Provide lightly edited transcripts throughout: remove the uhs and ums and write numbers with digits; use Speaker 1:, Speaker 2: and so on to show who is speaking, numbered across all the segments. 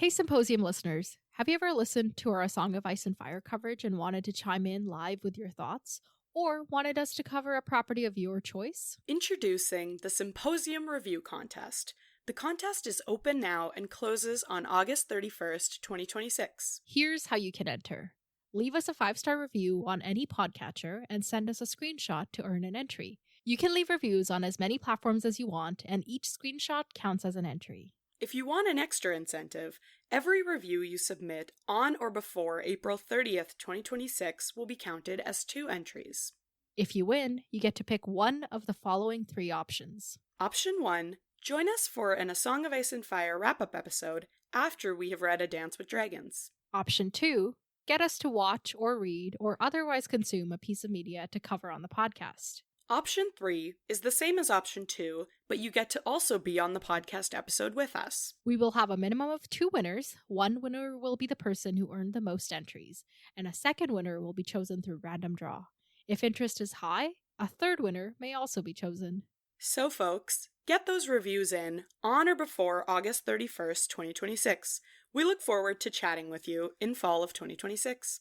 Speaker 1: Hey, Symposium listeners, have you ever listened to our A Song of Ice and Fire coverage and wanted to chime in live with your thoughts? Or wanted us to cover a property of your choice?
Speaker 2: Introducing the Symposium Review Contest. The contest is open now and closes on August 31st, 2026.
Speaker 1: Here's how you can enter. Leave us a 5-star review on any podcatcher and send us a screenshot to earn an entry. You can leave reviews on as many platforms as you want, and each screenshot counts as an entry.
Speaker 2: If you want an extra incentive, every review you submit on or before April 30th, 2026 will be counted as 2 entries.
Speaker 1: If you win, you get to pick one of the following 3 options.
Speaker 2: Option 1, join us for an A Song of Ice and Fire wrap-up episode after we have read A Dance with Dragons.
Speaker 1: Option 2, get us to watch or read or otherwise consume a piece of media to cover on the podcast.
Speaker 2: Option 3 is the same as option 2, but you get to also be on the podcast episode with us.
Speaker 1: We will have a minimum of 2 winners. One winner will be the person who earned the most entries, and a second winner will be chosen through random draw. If interest is high, a third winner may also be chosen.
Speaker 2: So folks, get those reviews in on or before August 31st, 2026. We look forward to chatting with you in fall of 2026.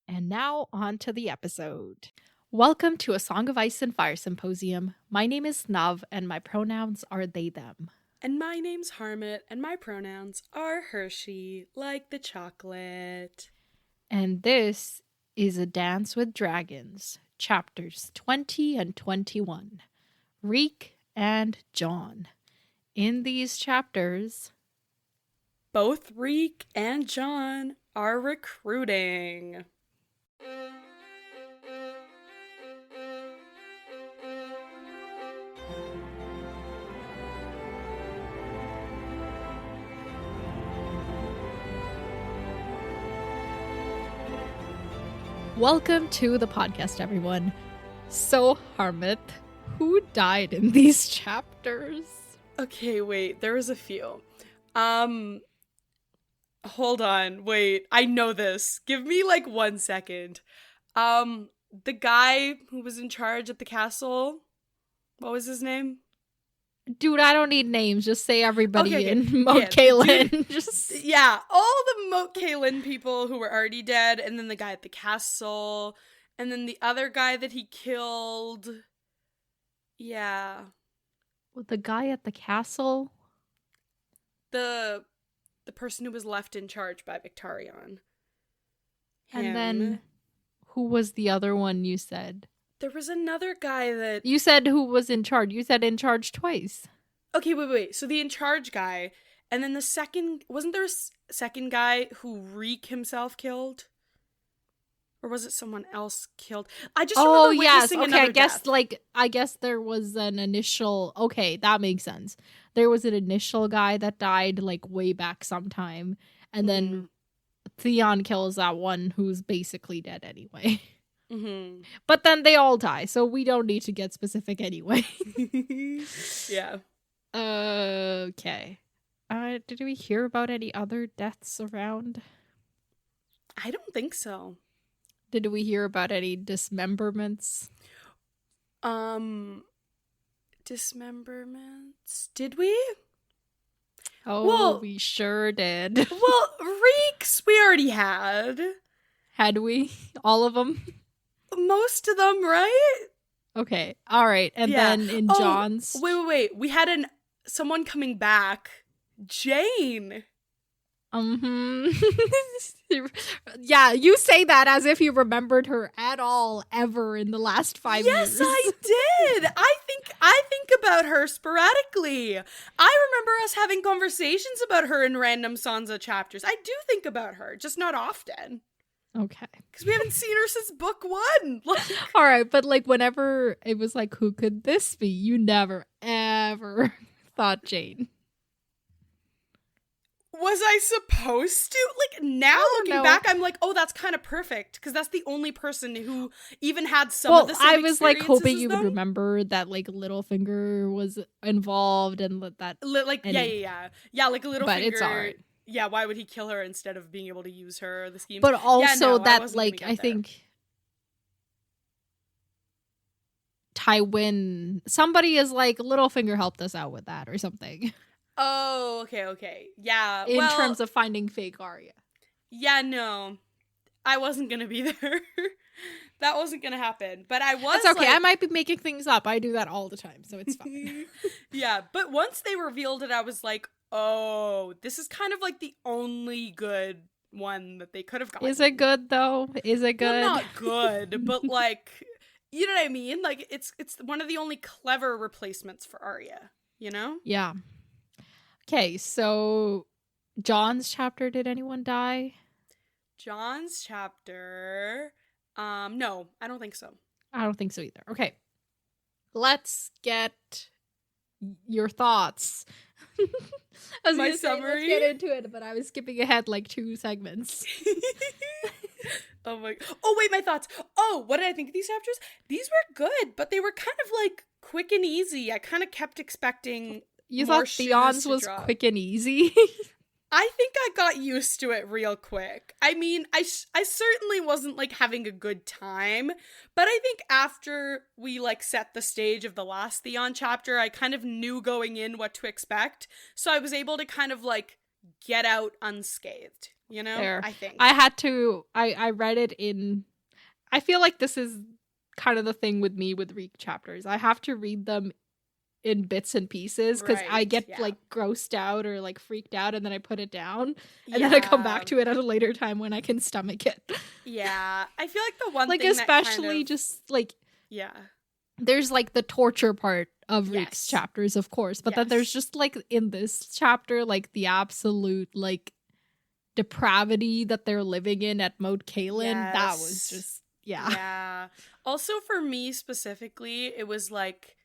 Speaker 1: And now on to the episode. Welcome to A Song of Ice and Fire Symposium. My name is Nav, and my pronouns are they, them.
Speaker 2: And my name's Harmit, and my pronouns are Hershey, like the chocolate.
Speaker 1: And this is A Dance with Dragons, chapters 20 and 21, Reek and John. In these chapters,
Speaker 2: both Reek and John are recruiting.
Speaker 1: Welcome to the podcast, everyone. So, Harmit, who died in these chapters?
Speaker 2: Okay, wait, there was a few. Hold on, wait, I know this. Give me like 1 second. The guy who was in charge at the castle, what was his name?
Speaker 1: Dude, I don't need names. Just say everybody
Speaker 2: Okay,
Speaker 1: in Moat Cailin.
Speaker 2: Yeah, all the Moat Cailin people who were already dead, and then the guy at the castle, and then the other guy that he killed. Yeah.
Speaker 1: The guy at the castle?
Speaker 2: The person who was left in charge by Victarion.
Speaker 1: And then, who was the other one you said?
Speaker 2: There was another guy that...
Speaker 1: You said who was in charge. You said in charge twice.
Speaker 2: Okay, wait. So the in charge guy, and then the second... Wasn't there a second guy who Reek himself killed? Or was it someone else killed? I just remember witnessing another death.
Speaker 1: I guess there was an initial... Okay, that makes sense. There was an initial guy that died, like, way back sometime. And then Theon kills that one who's basically dead anyway.
Speaker 2: Mm-hmm.
Speaker 1: But then they all die, so we don't need to get specific anyway.
Speaker 2: Yeah.
Speaker 1: Okay. Did we hear about any other deaths around?
Speaker 2: I don't think so.
Speaker 1: Did we hear about any dismemberments?
Speaker 2: Dismemberments? Did we?
Speaker 1: Oh, well, we sure did.
Speaker 2: Well, Reeks we already had.
Speaker 1: Had we? All of them?
Speaker 2: Most of them, right?
Speaker 1: Okay. All right. And then in John's...
Speaker 2: Wait. We had someone coming back. Jane.
Speaker 1: Yeah, you say that as if you remembered her at all ever in the last 5 years.
Speaker 2: Yes, I did. I think about her sporadically. I remember us having conversations about her in random Sansa chapters. I do think about her, just not often.
Speaker 1: Okay.
Speaker 2: Because we haven't seen her since book 1.
Speaker 1: All right, but like whenever it was like, who could this be? You never, ever thought Jane.
Speaker 2: Was I supposed to? Like, now looking back, I'm like, oh, that's kind of perfect. Because that's the only person who even had some of the same
Speaker 1: I was like hoping you
Speaker 2: would
Speaker 1: remember that like Littlefinger was involved and that.
Speaker 2: Yeah, like Littlefinger.
Speaker 1: But it's alright.
Speaker 2: Yeah, why would he kill her instead of being able to use her, the scheme?
Speaker 1: But also that,
Speaker 2: like,
Speaker 1: I think Tywin, somebody is like, Littlefinger helped us out with that or something.
Speaker 2: Oh, okay. Yeah,
Speaker 1: in
Speaker 2: well,
Speaker 1: terms of finding fake Arya.
Speaker 2: yeah, no. I wasn't gonna be there. That wasn't gonna happen. But I was
Speaker 1: It's okay.
Speaker 2: like,
Speaker 1: I might be making things up. I do that all the time, so it's fine.
Speaker 2: yeah, but once they revealed it, I was like, oh, this is kind of like the only good one that they could have gotten.
Speaker 1: Is it good though? Is it good?
Speaker 2: Well, not good, but like, you know what I mean? Like, it's one of the only clever replacements for Arya, you know?
Speaker 1: Yeah. Okay, so John's chapter, did anyone die?
Speaker 2: John's chapter, no, I don't think so.
Speaker 1: I don't think so either. Okay. Let's get your thoughts. I was
Speaker 2: My
Speaker 1: gonna say,
Speaker 2: summary?
Speaker 1: let's get into it, but I was skipping ahead like 2 segments.
Speaker 2: Oh wait, my thoughts. Oh, what did I think of these chapters? These were good, but they were kind of like quick and easy. I kind of kept expecting
Speaker 1: You
Speaker 2: more
Speaker 1: thought Theon's was
Speaker 2: drop.
Speaker 1: quick and easy?
Speaker 2: I think I got used to it real quick. I mean, I certainly wasn't like having a good time, but I think after we like set the stage of the last Theon chapter, I kind of knew going in what to expect, so I was able to kind of like get out unscathed, you know?
Speaker 1: Fair.
Speaker 2: I think.
Speaker 1: I had to I read it in I feel like this is kind of the thing with me with Reek chapters. I have to read them in bits and pieces because I
Speaker 2: Right,
Speaker 1: get
Speaker 2: yeah.
Speaker 1: like grossed out or like freaked out and then I put it down and then I come back to it at a later time when I can stomach it.
Speaker 2: Yeah, I feel like the one
Speaker 1: like
Speaker 2: thing
Speaker 1: especially
Speaker 2: that kind of,
Speaker 1: just like
Speaker 2: yeah,
Speaker 1: there's like the torture part of Reek's
Speaker 2: Yes.
Speaker 1: chapters, of course, but then there's
Speaker 2: Yes.
Speaker 1: just like in this chapter like the absolute like depravity that they're living in at Moat Cailin. That was
Speaker 2: Yes.
Speaker 1: just yeah.
Speaker 2: Yeah. Also for me specifically, it was like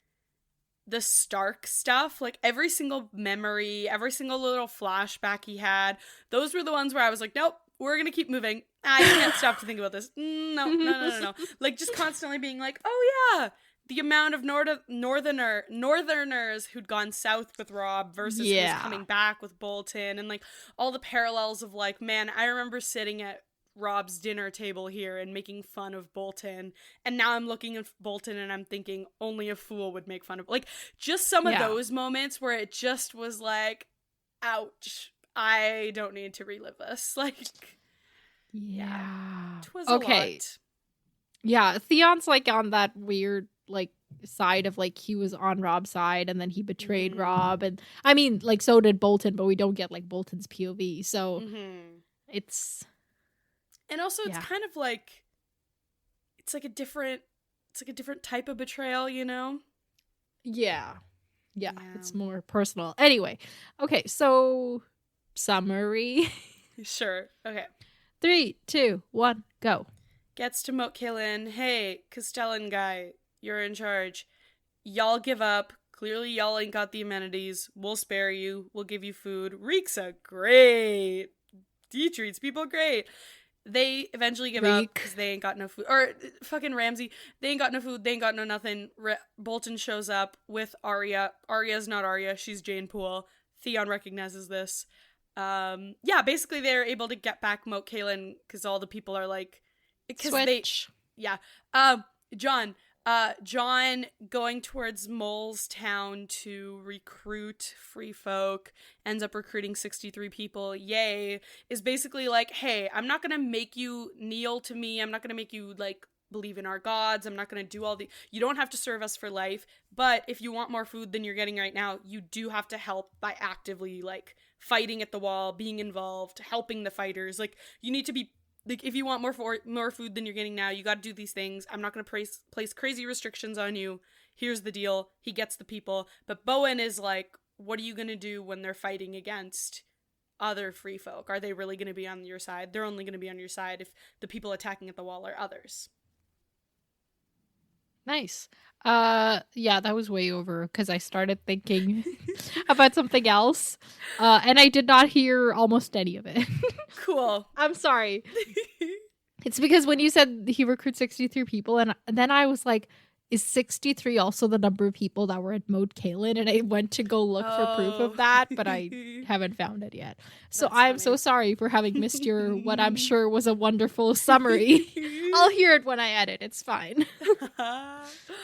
Speaker 2: the Stark stuff, like every single memory, every single little flashback he had, those were the ones where I was like, nope, we're gonna keep moving. I can't stop to think about this. No. Like just constantly being like, oh yeah, the amount of northerners who'd gone south with Rob versus who was coming back with Bolton, and like all the parallels of like, man, I remember sitting at Rob's dinner table here and making fun of Bolton, and now I'm looking at Bolton and I'm thinking only a fool would make fun of, like, just some of those moments where it just was like, ouch, I don't need to relive this. Like, it was a lot.
Speaker 1: Yeah, Theon's like on that weird like side of like he was on Rob's side and then he betrayed Rob, and I mean like so did Bolton, but we don't get like Bolton's POV, so it's
Speaker 2: and also it's kind of like it's like a different type of betrayal, you know?
Speaker 1: Yeah, it's more personal. Anyway, okay, so summary.
Speaker 2: Sure. Okay.
Speaker 1: 3, 2, 1, go.
Speaker 2: Gets to Moat Cailin. Hey, Castellan guy, you're in charge. Y'all give up. Clearly y'all ain't got the amenities. We'll spare you. We'll give you food. Reek's a great. He treats people great. They eventually give up because they ain't got no food. Or fucking Ramsay. They ain't got no food. They ain't got no nothing. Bolton shows up with Arya. Arya's not Arya. She's Jane Poole. Theon recognizes this. Yeah, basically they're able to get back Moat Cailin because all the people are like,
Speaker 1: Switch.
Speaker 2: John going towards Mole's town to recruit free folk, ends up recruiting 63 people, yay, is basically like, hey, I'm not gonna make you kneel to me, I'm not gonna make you like believe in our gods, I'm not gonna do you don't have to serve us for life, but if you want more food than you're getting right now, you do have to help by actively like fighting at the wall, being involved, helping the fighters, like you need to be like, if you want more food than you're getting now, you got to do these things. I'm not going to place crazy restrictions on you. Here's the deal. He gets the people. But Bowen is like, what are you going to do when they're fighting against other free folk? Are they really going to be on your side? They're only going to be on your side if the people attacking at the wall are others.
Speaker 1: Nice. Yeah, that was way over because I started thinking about something else. And I did not hear almost any of it.
Speaker 2: Cool.
Speaker 1: I'm sorry. It's because when you said he recruits 63 people, and then I was like, is 63 also the number of people that were at Moat Cailin? And I went to go look for proof of that, but I haven't found it yet. So I'm so sorry for having missed your what I'm sure was a wonderful summary. I'll hear it when I edit. It's fine.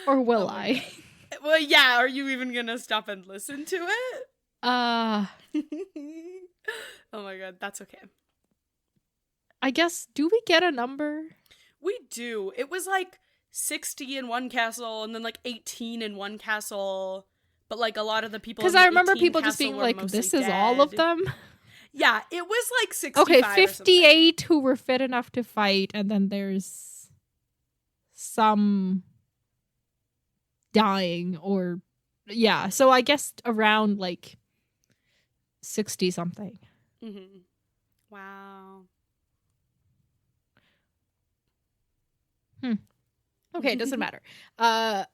Speaker 1: Or will I?
Speaker 2: Well, yeah. Are you even gonna stop and listen to it?
Speaker 1: Uh,
Speaker 2: Oh my god, that's okay.
Speaker 1: I guess, do we get a number?
Speaker 2: We do. It was like 60 in one castle and then like 18 in one castle. But like a lot of the people,
Speaker 1: Because I remember people just being like, this is all of them?
Speaker 2: Yeah, it was like 65.
Speaker 1: Okay, 58 who were fit enough to fight, and then there's some dying, or yeah, so I guess around like 60 something.
Speaker 2: Mm-hmm. Wow.
Speaker 1: Okay, it doesn't matter. That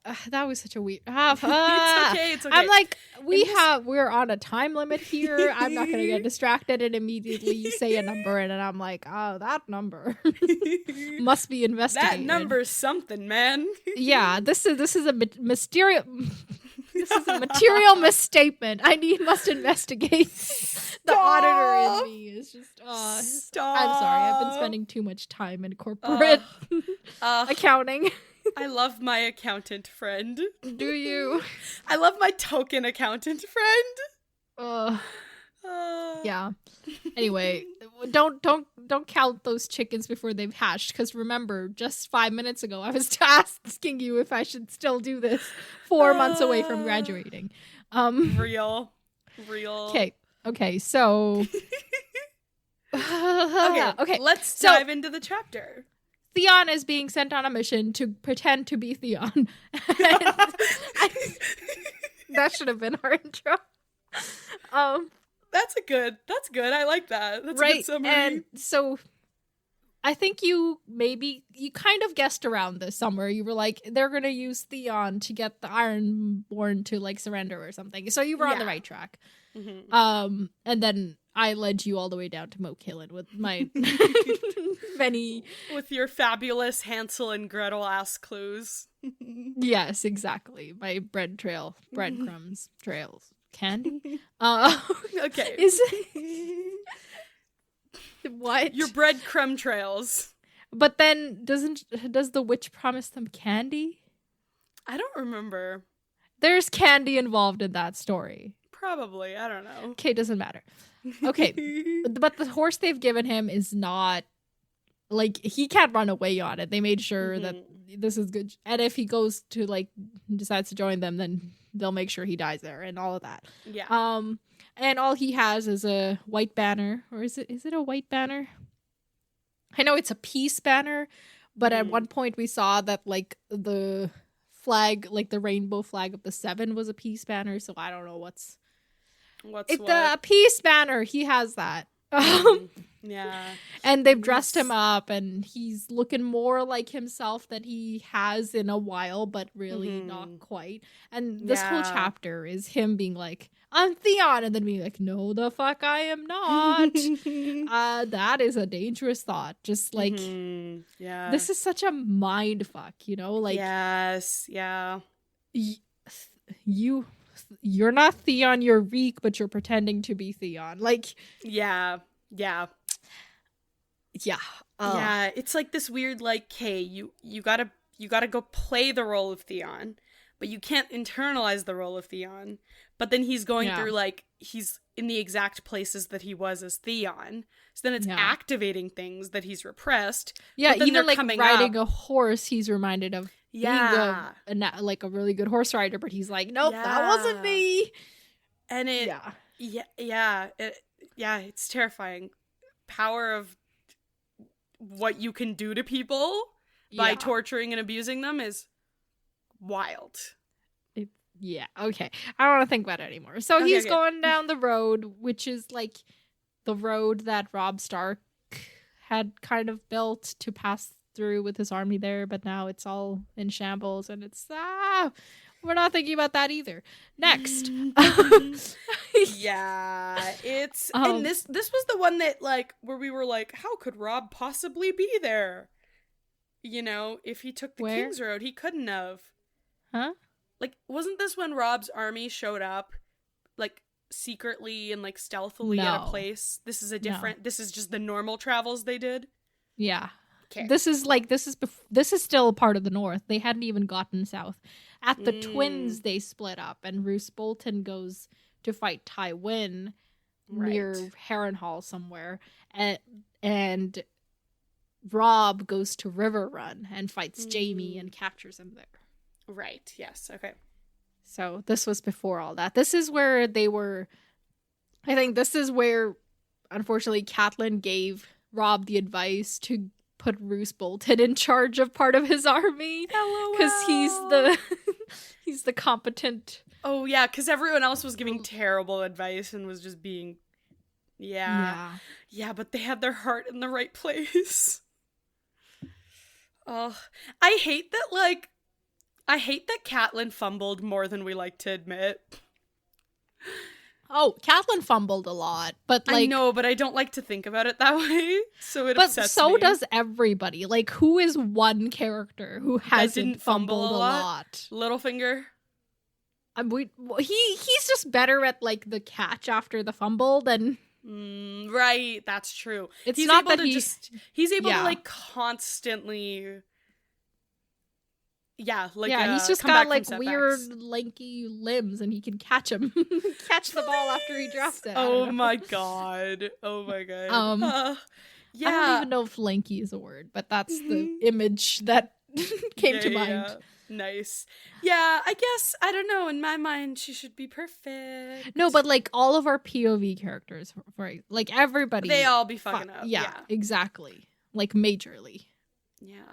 Speaker 1: was such a weird.
Speaker 2: It's okay. It's okay.
Speaker 1: I'm like, we're on a time limit here. I'm not gonna get distracted and immediately you say a number, and then I'm like, oh, that number must be investigated.
Speaker 2: That number's something, man.
Speaker 1: Yeah, this is a mysterious. This is a material misstatement. Must investigate. The auditor in me is just.
Speaker 2: Stop.
Speaker 1: I'm sorry. I've been spending too much time in corporate accounting.
Speaker 2: I love my accountant friend.
Speaker 1: Do you?
Speaker 2: I love my token accountant friend.
Speaker 1: Yeah. Anyway, don't count those chickens before they've hatched, because remember, just 5 minutes ago I was asking you if I should still do this 4 months away from graduating.
Speaker 2: Real.
Speaker 1: Okay, so
Speaker 2: okay, let's dive into the chapter.
Speaker 1: Theon is being sent on a mission to pretend to be Theon. That should have been our intro.
Speaker 2: That's good. I like that. That's
Speaker 1: right,
Speaker 2: a good summary.
Speaker 1: And so I think you kind of guessed around this somewhere. You were like, they're going to use Theon to get the Ironborn to like surrender or something. So you were on the right track. Mm-hmm. And then I led you all the way down to Moat Killen with my
Speaker 2: with your fabulous Hansel and Gretel ass clues.
Speaker 1: Yes, exactly. My breadcrumbs trails. Candy?
Speaker 2: Okay.
Speaker 1: Is it what?
Speaker 2: Your breadcrumb trails.
Speaker 1: But then does the witch promise them candy?
Speaker 2: I don't remember.
Speaker 1: There's candy involved in that story.
Speaker 2: Probably. I don't know.
Speaker 1: Okay, doesn't matter. Okay. But the horse they've given him is not, like, he can't run away on it. They made sure that this is good. And if he goes to, like, decides to join them, then they'll make sure he dies there and all of that.
Speaker 2: Yeah.
Speaker 1: And all he has is a white banner. Or is it a white banner? I know it's a peace banner, but at one point we saw that, like, the flag, like the rainbow flag of the Seven was a peace banner, so I don't know what's a peace banner. He has that.
Speaker 2: Yeah.
Speaker 1: And they've dressed him up, and he's looking more like himself than he has in a while, but really not quite. And this whole chapter is him being like, I'm Theon, and then being like, no, the fuck I am not. That is a dangerous thought. Just like,
Speaker 2: yeah, this
Speaker 1: is such a mind fuck, you know? Like,
Speaker 2: yes, yeah.
Speaker 1: You're not Theon, you're Reek, but you're pretending to be Theon. Like,
Speaker 2: yeah.
Speaker 1: Yeah,
Speaker 2: it's like this weird, like, hey, you gotta go play the role of Theon, but you can't internalize the role of Theon. But then he's going through, like, he's in the exact places that he was as Theon. So then it's activating things that he's repressed.
Speaker 1: Yeah, even like riding a horse, he's reminded of being a really good horse rider, but he's like, nope, that wasn't me.
Speaker 2: And it's terrifying. Power of what you can do to people by torturing and abusing them is wild.
Speaker 1: Okay. I don't want to think about it anymore. So he's going down the road, which is like the road that Robb Stark had kind of built to pass through with his army there, but now it's all in shambles, and it's we're not thinking about that either. Next.
Speaker 2: Yeah, it's and this was the one that, like, where we were like, how could Robb possibly be there? You know, if he took the King's Road, he couldn't have.
Speaker 1: Huh?
Speaker 2: Like, wasn't this when Robb's army showed up, like, secretly and, like, stealthily at a place? This is this is just the normal travels they did?
Speaker 1: Yeah.
Speaker 2: Okay.
Speaker 1: This is still part of the North. They hadn't even gotten south. At the Twins, they split up, and Roose Bolton goes to fight Tywin
Speaker 2: Right.
Speaker 1: near Harrenhal somewhere, and Robb goes to Riverrun and fights Jaime and captures him there.
Speaker 2: Right. Yes. Okay.
Speaker 1: So this was before all that. This is where they were. I think this is where, unfortunately, Catelyn gave Robb the advice to put Roose Bolton in charge of part of his army, because he's the competent.
Speaker 2: Oh yeah, because everyone else was giving terrible advice and was just being, yeah, but they had their heart in the right place. Oh, I hate that Catelyn fumbled more than we like to admit.
Speaker 1: Oh, Catelyn fumbled a lot, but like,
Speaker 2: I know, but I don't like to think about it that way, so it upsets me.
Speaker 1: But so does everybody. Like, who is one character who hasn't fumbled a lot?
Speaker 2: Littlefinger.
Speaker 1: He's just better at like the catch after the fumble than.
Speaker 2: Right, that's true.
Speaker 1: He's not able
Speaker 2: he's able to like constantly. Yeah, like
Speaker 1: he's just got like weird lanky limbs, and he can catch the ball after he drops it.
Speaker 2: Oh my god! Yeah,
Speaker 1: I don't even know if lanky is a word, but that's the image that came to mind.
Speaker 2: Yeah. Nice. Yeah, I guess, I don't know, in my mind she should be perfect.
Speaker 1: No, but like all of our POV characters, right? Like everybody,
Speaker 2: they all be fucking up.
Speaker 1: Yeah, exactly. Like majorly.
Speaker 2: Yeah.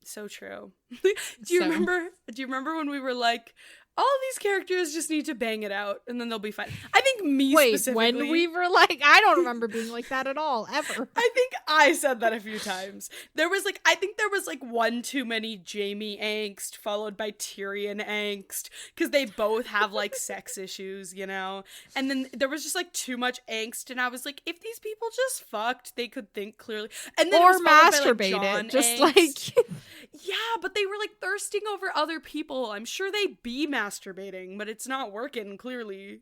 Speaker 2: So true. Do you remember when we were like, all these characters just need to bang it out and then they'll be fine? I think specifically.
Speaker 1: When we were like, I don't remember being like that at all, ever.
Speaker 2: I think I said that a few times. I think there was like one too many Jaime angst followed by Tyrion angst, because they both have like sex issues, you know? And then there was just like too much angst, and I was like, if these people just fucked, they could think clearly. And then
Speaker 1: or masturbated, by, like, just
Speaker 2: angst. Like... Yeah, but they were like thirsting over other people. I'm sure they be masturbating, but it's not working, clearly.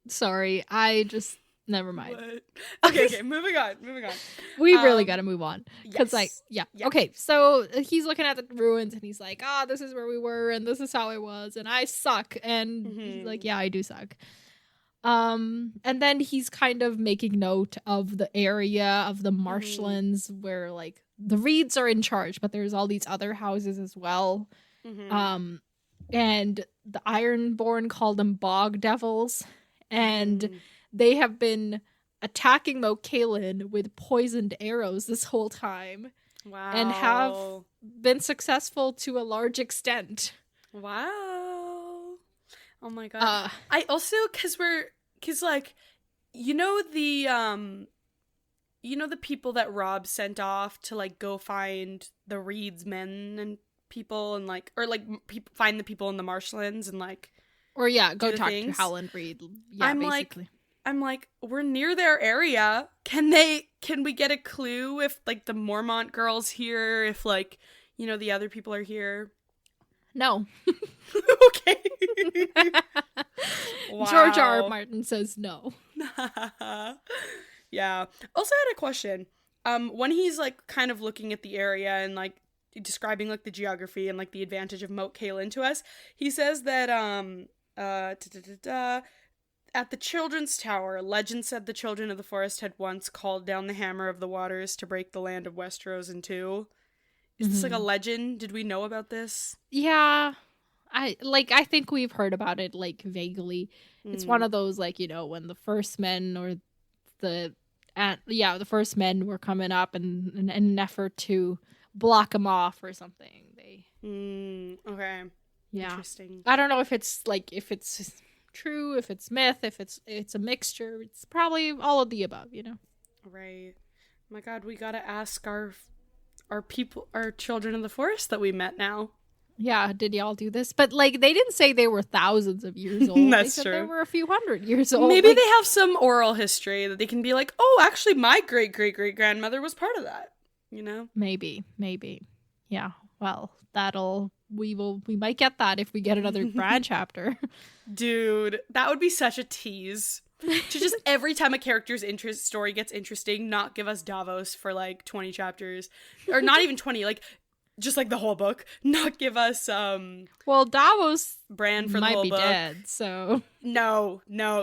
Speaker 1: Sorry, I just... Never mind.
Speaker 2: Okay, moving on.
Speaker 1: We really gotta move on. Because,
Speaker 2: yes.
Speaker 1: Okay, so he's looking at the ruins, and he's like, this is where we were, and this is how I was, and I suck. And he's like, yeah, I do suck. And then he's kind of making note of the area of the marshlands where, like, the Reeds are in charge, but there's all these other houses as well. And the Ironborn call them bog devils, and they have been attacking Moat Cailin with poisoned arrows this whole time.
Speaker 2: Wow.
Speaker 1: And have been successful to a large extent.
Speaker 2: Wow. Oh my god. I also, cause like, the people that Robb sent off to like go find the Reed's men and people, and like, or like find the people in the marshlands and like,
Speaker 1: or go talk to Howland Reed. Yeah, basically.
Speaker 2: I'm like, we're near their area. Can we get a clue if like the Mormont girl's here? If like, the other people are here?
Speaker 1: No.
Speaker 2: Okay. Wow.
Speaker 1: George R. R. Martin says no.
Speaker 2: Yeah. Also had a question. When he's like kind of looking at the area and like describing like the geography and like the advantage of Moat Cailin to us, he says that at the Children's Tower, legend said the children of the forest had once called down the hammer of the waters to break the land of Westeros in two. Is this like a legend? Did we know about this?
Speaker 1: Yeah. I think we've heard about it like vaguely. It's one of those like, when the first men or the first men were coming up and in an effort to block them off or something.
Speaker 2: Okay.
Speaker 1: Yeah.
Speaker 2: Interesting.
Speaker 1: I don't know if it's true, if it's myth, if it's a mixture. It's probably all of the above,
Speaker 2: Right. My god, we gotta ask our people, our children of the forest that we met now.
Speaker 1: Yeah, did y'all do this? But like, they didn't say they were thousands of years old.
Speaker 2: That's
Speaker 1: they said
Speaker 2: true.
Speaker 1: They were a few hundred years old.
Speaker 2: Maybe they have some oral history that they can be like, oh, actually my great great great grandmother was part of that.
Speaker 1: Maybe. Yeah. Well, we might get that if we get another Bran chapter.
Speaker 2: Dude, that would be such a tease. To just every time a character's story gets interesting, not give us Davos for like 20 chapters. Or not even 20, like just like the whole book, not give us
Speaker 1: Well, Davos
Speaker 2: Bran for the
Speaker 1: might
Speaker 2: whole
Speaker 1: be
Speaker 2: book.
Speaker 1: dead, so
Speaker 2: No.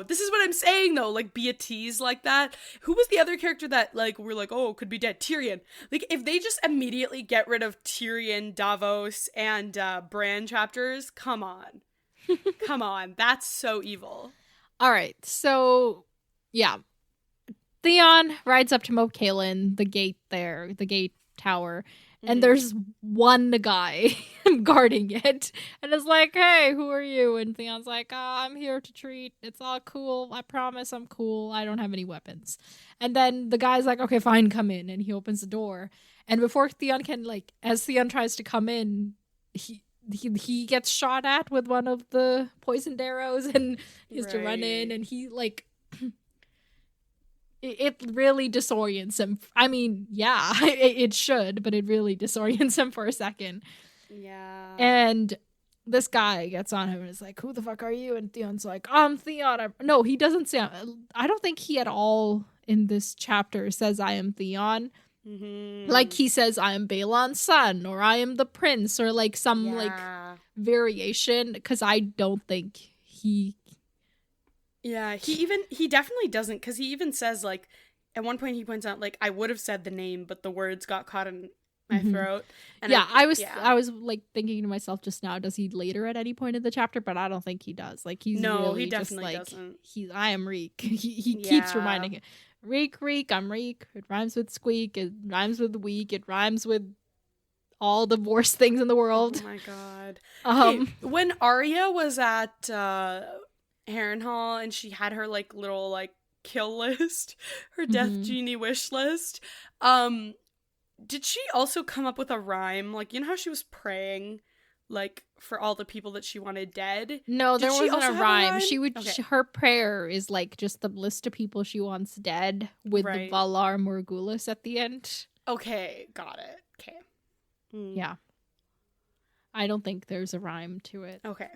Speaker 2: This is what I'm saying though. Like, be a tease like that. Who was the other character that like we're like, oh, could be dead? Tyrion. Like, if they just immediately get rid of Tyrion, Davos, and Bran chapters, come on, come on, that's so evil.
Speaker 1: all right. So yeah, Theon rides up to Moat Cailin, the gate there, the gate tower, and there's one guy guarding it, and it's like, hey, who are you? And Theon's like, I'm here to treat. It's all cool. I promise I'm cool. I don't have any weapons. And then the guy's like, okay, fine, come in. And he opens the door. And before Theon can, like, as Theon tries to come in, he gets shot at with one of the poisoned arrows, and he has to run in, and he, like... It really disorients him. I mean, yeah, it should, but it really disorients him for a second.
Speaker 2: Yeah.
Speaker 1: And this guy gets on him and is like, who the fuck are you? And Theon's like, I'm Theon. No, he doesn't say. I don't think he at all in this chapter says I am Theon. Like, he says I am Balon's son, or I am the prince, or like some like variation, because I don't think he...
Speaker 2: Yeah, he definitely doesn't, because he even says, like, at one point he points out, like, I would have said the name, but the words got caught in my throat. And I was like thinking to myself just now, does he later at any point in the chapter? But I don't think he does. Like, he's really he definitely just like, doesn't.
Speaker 1: I am Reek. He keeps reminding it. Reek, I'm Reek. It rhymes with squeak. It rhymes with weak. It rhymes with all the worst things in the world.
Speaker 2: Oh my god. Okay, when Arya was at Harrenhal and she had her like little like kill list, her death genie wish list, did she also come up with a rhyme? Like, you know how she was praying like for all the people that she wanted dead?
Speaker 1: No, there wasn't a rhyme. She would her prayer is like just the list of people she wants dead with the Valar Morghulis at the end.
Speaker 2: Okay, got it. Okay.
Speaker 1: Yeah. I don't think there's a rhyme to it.
Speaker 2: Okay.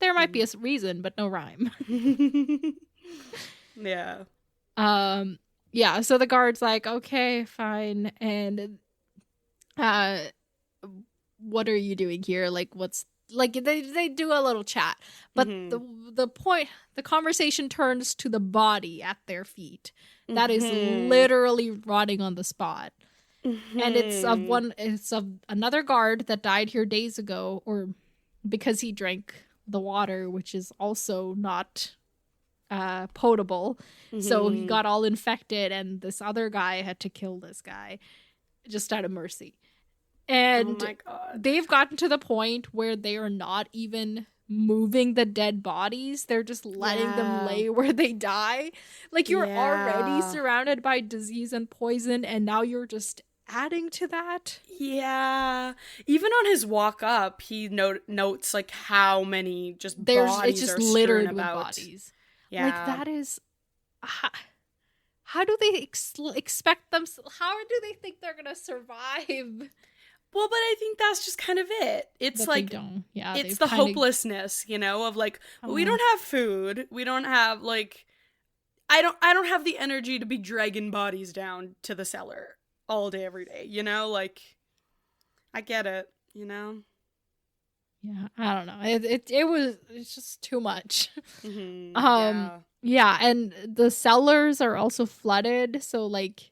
Speaker 1: There might be a reason, but no rhyme.
Speaker 2: Yeah.
Speaker 1: Yeah, so the guard's like, okay, fine. And what are you doing here? Like, what's like they do a little chat. But the point, the conversation turns to the body at their feet. That is literally rotting on the spot. And it's of another guard that died here days ago, or because he drank the water, which is also not potable. So he got all infected, and this other guy had to kill this guy just out of mercy. And
Speaker 2: oh my God.
Speaker 1: They've gotten to the point where they are not even moving the dead bodies. They're just letting them lay where they die. Like, you're already surrounded by disease and poison, and now you're just adding to that.
Speaker 2: Yeah. Even on his walk up, he notes like how many just bodies
Speaker 1: it's just
Speaker 2: are
Speaker 1: littered with
Speaker 2: about.
Speaker 1: bodies.
Speaker 2: Yeah.
Speaker 1: Like, that is... How do they expect them... How do they think they're gonna survive?
Speaker 2: Well, but I think that's just kind of it. It's
Speaker 1: but
Speaker 2: like...
Speaker 1: Yeah,
Speaker 2: it's the hopelessness, you know, of like, we don't have food. We don't have, like... I don't have the energy to be dragging bodies down to the cellar all day, every day, you know? Like, I get it, you know?
Speaker 1: Yeah, I don't know. It's just too much.
Speaker 2: Yeah,
Speaker 1: and the cellars are also flooded, so like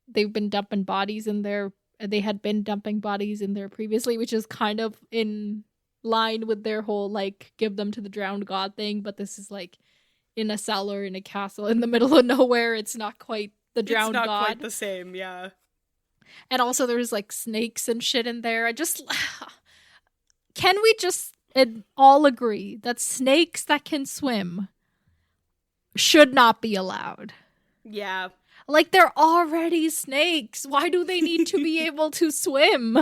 Speaker 1: they've been dumping bodies in there. They had been dumping bodies in there previously, which is kind of in line with their whole like give them to the drowned god thing, but this is like in a cellar in a castle in the middle of nowhere. It's not quite the drowned god.
Speaker 2: It's not quite the same, yeah.
Speaker 1: And also there's like snakes and shit in there. Can we just all agree that snakes that can swim should not be allowed?
Speaker 2: Yeah.
Speaker 1: Like, they're already snakes. Why do they need to be able to swim?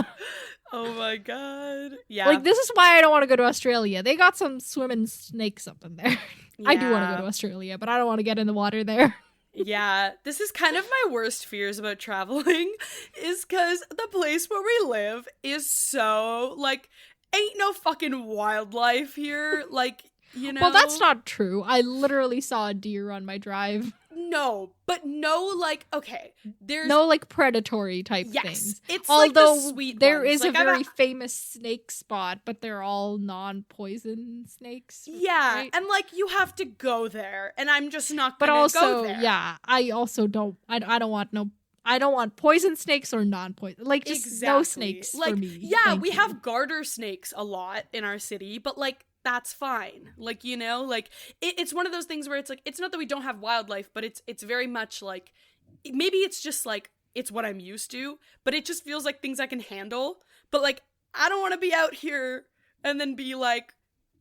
Speaker 2: Oh my god. Yeah.
Speaker 1: Like, this is why I don't want to go to Australia. They got some swimming snakes up in there. Yeah. I do want to go to Australia, but I don't want to get in the water there.
Speaker 2: Yeah, this is kind of my worst fears about traveling, is because the place where we live is so, like, ain't no fucking wildlife here, like, you know?
Speaker 1: Well, that's not true. I literally saw a deer on my drive.
Speaker 2: no, like, okay, there's
Speaker 1: no like predatory type
Speaker 2: yes,
Speaker 1: things.
Speaker 2: it's
Speaker 1: Although
Speaker 2: like the sweet
Speaker 1: there
Speaker 2: ones.
Speaker 1: is
Speaker 2: like,
Speaker 1: a very famous snake spot, but they're all non-poison snakes.
Speaker 2: Yeah,
Speaker 1: right?
Speaker 2: and like you have to go there, and I'm just not
Speaker 1: But
Speaker 2: gonna
Speaker 1: also,
Speaker 2: go there.
Speaker 1: yeah, I also don't. I don't want no. I don't want poison snakes or non-poison. Like just no snakes
Speaker 2: like,
Speaker 1: for me.
Speaker 2: Yeah,
Speaker 1: Thank
Speaker 2: we
Speaker 1: you.
Speaker 2: have garter snakes a lot in our city, but like that's fine. Like, you know, like it's one of those things where it's like it's not that we don't have wildlife, but it's very much like maybe it's just like it's what I'm used to, but it just feels like things I can handle. But like I don't want to be out here and then be like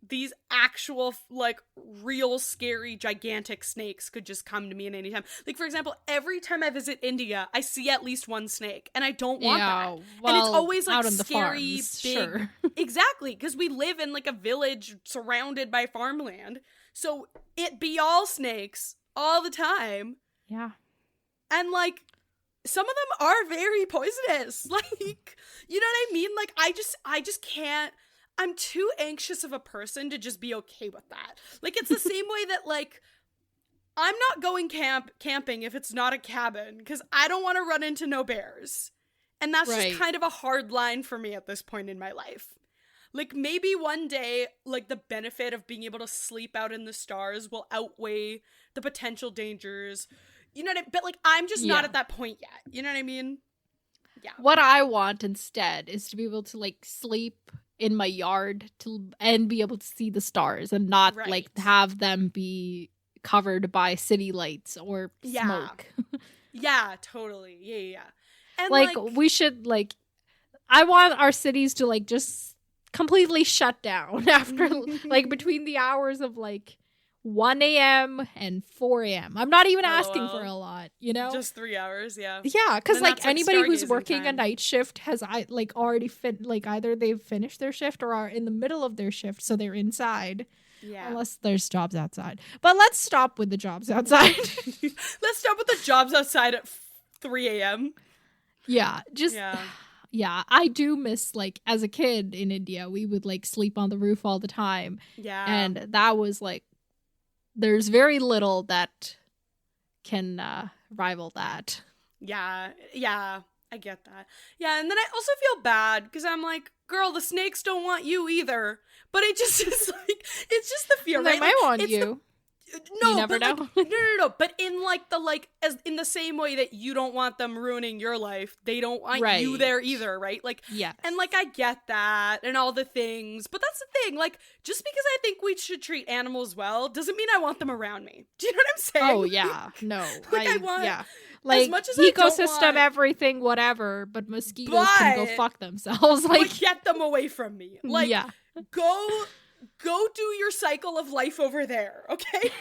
Speaker 2: these actual like real scary gigantic snakes could just come to me at any time. Like for example, every time I visit India, I see at least one snake, and I don't want that.
Speaker 1: Well,
Speaker 2: and it's always like
Speaker 1: out on
Speaker 2: scary,
Speaker 1: the farms,
Speaker 2: big.
Speaker 1: Sure.
Speaker 2: Exactly, because we live in like a village surrounded by farmland, so it be all snakes all the time.
Speaker 1: Yeah.
Speaker 2: And like some of them are very poisonous. Like, you know what I mean? Like I just can't. I'm too anxious of a person to just be okay with that. Like, it's the same way that, like, I'm not going camping if it's not a cabin, because I don't want to run into no bears. And that's just kind of a hard line for me at this point in my life. Like, maybe one day, like, the benefit of being able to sleep out in the stars will outweigh the potential dangers. You know what I mean? But, like, I'm just not at that point yet. You know what I mean? Yeah.
Speaker 1: What I want instead is to be able to, like, sleep in my yard and be able to see the stars and not like have them be covered by city lights or smoke.
Speaker 2: Yeah, totally. Yeah. And
Speaker 1: like we should like I want our cities to like just completely shut down after like between the hours of like 1 a.m. and 4 a.m. I'm not even asking for a lot, you know?
Speaker 2: Just 3 hours, yeah.
Speaker 1: Yeah, because like anybody who's working
Speaker 2: time.
Speaker 1: a night shift has like already like either they've finished their shift or are in the middle of their shift, so they're inside. Yeah. Unless there's jobs outside. But let's stop with the jobs outside.
Speaker 2: Let's stop with the jobs outside at 3 a.m.
Speaker 1: Yeah, just... Yeah, I do miss, like, as a kid in India, we would, like, sleep on the roof all the time.
Speaker 2: Yeah.
Speaker 1: And that was, like, there's very little that can rival that.
Speaker 2: Yeah, I get that. Yeah, and then I also feel bad because I'm like, girl, the snakes don't want you either. But it just is like, it's just the fear,
Speaker 1: and
Speaker 2: right?
Speaker 1: They might want you.
Speaker 2: No,
Speaker 1: you never know.
Speaker 2: Like, no. But in like the like, as in the same way that you don't want them ruining your life, they don't want you there either, right? Like,
Speaker 1: yeah.
Speaker 2: And like, I get that and all the things, but that's the thing. Like, just because I think we should treat animals well doesn't mean I want them around me. Do you know what I'm saying?
Speaker 1: Oh yeah, no.
Speaker 2: Like I want,
Speaker 1: like
Speaker 2: as much as
Speaker 1: ecosystem, everything, whatever. But mosquitoes can go fuck themselves. Like,
Speaker 2: get them away from me. Like, Go do your cycle of life over there, okay?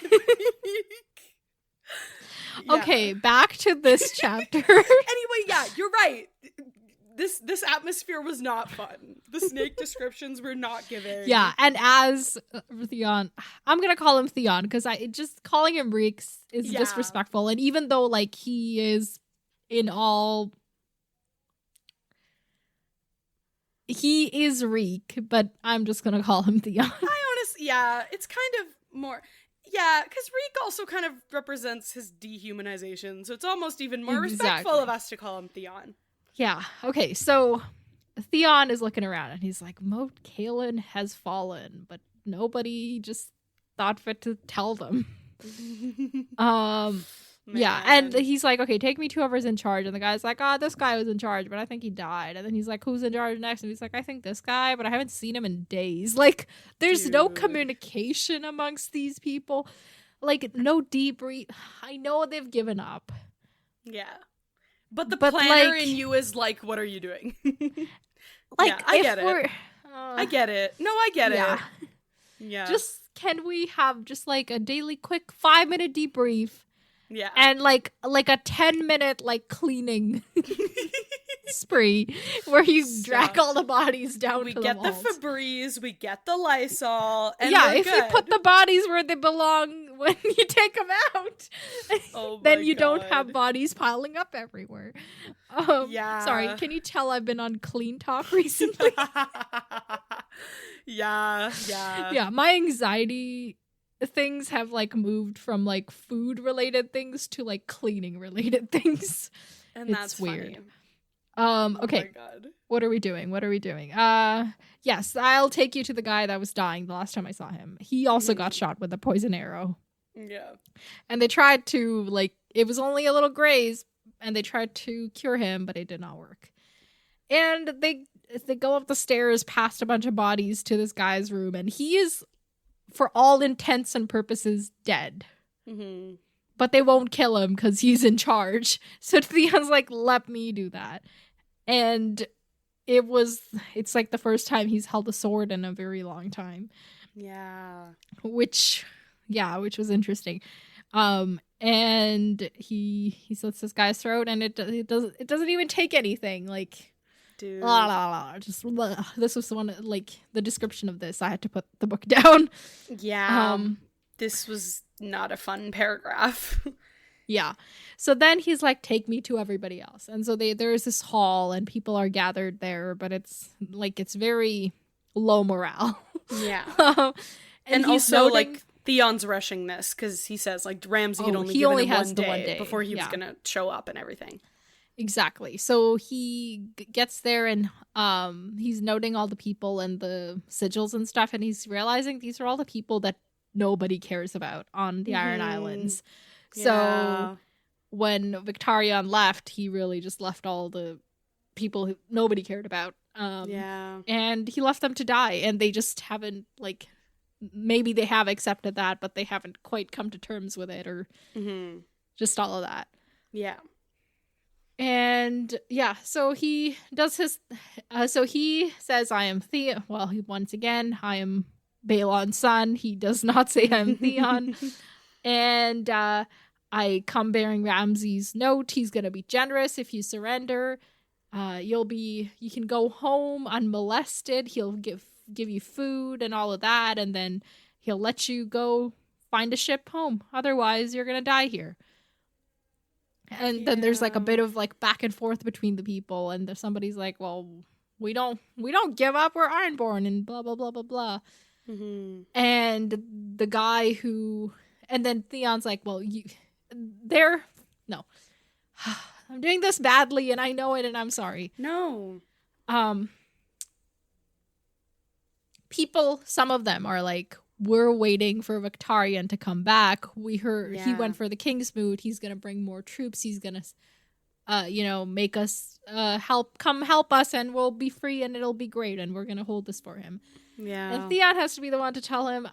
Speaker 1: Okay, back to this chapter.
Speaker 2: Anyway, yeah, you're right. This atmosphere was not fun. The snake descriptions were not giving.
Speaker 1: Yeah, and as Theon, I'm gonna call him Theon because I just calling him Reek is disrespectful. And even though like he is he is Reek, but I'm just gonna call him Theon.
Speaker 2: It's kind of more, because Reek also kind of represents his dehumanization, so it's almost even more respectful of us to call him Theon.
Speaker 1: Yeah, okay, so Theon is looking around, and he's like, Moat Cailin has fallen, but nobody just thought fit to tell them. Yeah, and he's like, okay, take me to whoever's in charge. And the guy's like, this guy was in charge, but I think he died. And then he's like, who's in charge next? And he's like, I think this guy, but I haven't seen him in days. Like, there's no communication amongst these people. Like, no debrief. I know they've given up.
Speaker 2: Yeah. But the planner in you is like, what are you doing? I get it. I get it. No, I get it. Yeah.
Speaker 1: Just, can we have just like a daily quick 5-minute debrief?
Speaker 2: Yeah.
Speaker 1: And like a 10-minute like cleaning spree where you drag all the bodies down to the vault.
Speaker 2: We get the Febreze, we get the Lysol, and
Speaker 1: if you put the bodies where they belong when you take them out, then you don't have bodies piling up everywhere. Sorry, can you tell I've been on Clean Talk recently?
Speaker 2: Yeah.
Speaker 1: My anxiety things have like moved from like food related things to like cleaning related things.
Speaker 2: And
Speaker 1: it's
Speaker 2: that's
Speaker 1: weird.
Speaker 2: Funny.
Speaker 1: Okay.
Speaker 2: Oh my God.
Speaker 1: What are we doing? Yes, I'll take you to the guy that was dying the last time I saw him. He also got shot with a poison arrow.
Speaker 2: Yeah.
Speaker 1: And they tried to, like, it was only a little graze, and they tried to cure him, but it did not work. And they go up the stairs past a bunch of bodies to this guy's room, and he is, for all intents and purposes, dead.
Speaker 2: Mm-hmm.
Speaker 1: But they won't kill him because he's in charge. So Theon's like, let me do that. And it's like the first time he's held a sword in a very long time.
Speaker 2: Yeah.
Speaker 1: Which was interesting. And he slits this guy's throat, and it doesn't even take anything. Like,
Speaker 2: dude,
Speaker 1: this was one, like, the description of this. I had to put the book down.
Speaker 2: Yeah. This was not a fun paragraph.
Speaker 1: Yeah. So then he's like, take me to everybody else. And so there's this hall, and people are gathered there, but it's very low morale.
Speaker 2: Yeah. And also,
Speaker 1: noting,
Speaker 2: like, Theon's rushing this because he says, like, Ramsay had only given him one day before he was going to show up and everything.
Speaker 1: Exactly. So he gets there, and he's noting all the people and the sigils and stuff, and he's realizing these are all the people that nobody cares about on the Iron Islands. So when Victarion left, he really just left all the people who nobody cared about. And he left them to die, and they just haven't, like, maybe they have accepted that, but they haven't quite come to terms with it, or just all of that.
Speaker 2: Yeah.
Speaker 1: And yeah, so he does his, so he says, I am Theon. Well, once again, I am Balon's son. He does not say I'm Theon. And I come bearing Ramsay's note. He's going to be generous if you surrender. You can go home unmolested. He'll give you food and all of that, and then he'll let you go find a ship home. Otherwise, you're going to die here. And then there's like a bit of like back and forth between the people, and somebody's like, well, we don't give up, we're Ironborn, and blah blah blah blah blah. And the guy and then Theon's like, well, I'm doing this badly, and I know it, and I'm sorry.
Speaker 2: No.
Speaker 1: People, some of them are like, we're waiting for Victarion to come back. We heard he went for the Kingsmoot. He's going to bring more troops. He's going to, make us come help us, and we'll be free, and it'll be great, and we're going to hold this for him. Yeah. And Theon has to be the one to tell him,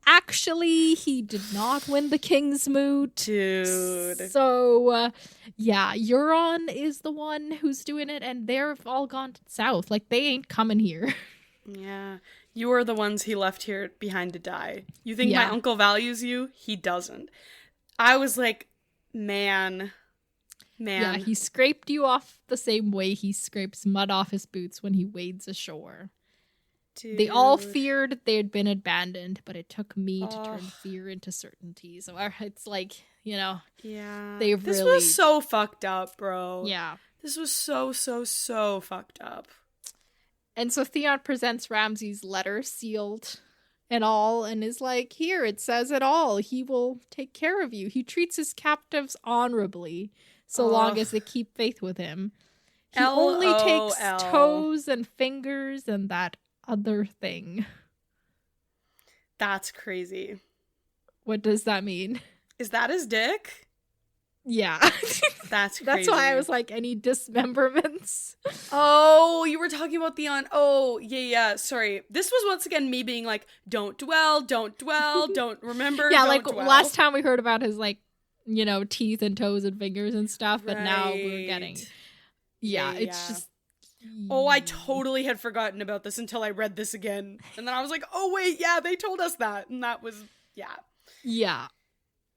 Speaker 1: actually, he did not win the Kingsmoot.
Speaker 2: Dude.
Speaker 1: So, Euron is the one who's doing it, and they've all gone south. Like, they ain't coming here.
Speaker 2: Yeah. You are the ones he left here behind to die. You think my uncle values you? He doesn't. I was like, man. Yeah,
Speaker 1: he scraped you off the same way he scrapes mud off his boots when he wades ashore. Dude. They all feared they had been abandoned, but it took me to turn fear into certainty. So it's like,
Speaker 2: Yeah.
Speaker 1: This
Speaker 2: was so fucked up, bro.
Speaker 1: Yeah.
Speaker 2: This was so, so, so fucked up.
Speaker 1: And so Theon presents Ramsay's letter, sealed and all, and is like, here, it says it all. He will take care of you. He treats his captives honorably, so long as they keep faith with him. He only takes toes and fingers and that other thing.
Speaker 2: That's crazy.
Speaker 1: What does that mean?
Speaker 2: Is that his dick?
Speaker 1: Yeah.
Speaker 2: That's crazy.
Speaker 1: That's why I was like, any dismemberments?
Speaker 2: Oh, you were talking about Theon. Oh, yeah. Sorry. This was once again me being like, don't dwell, don't remember.
Speaker 1: Yeah,
Speaker 2: don't
Speaker 1: like
Speaker 2: dwell.
Speaker 1: Last time we heard about his like, teeth and toes and fingers and stuff, but now we're getting. Yeah, it's just.
Speaker 2: Oh, I totally had forgotten about this until I read this again. And then I was like, oh, wait, yeah, they told us that. And that was,
Speaker 1: Yeah.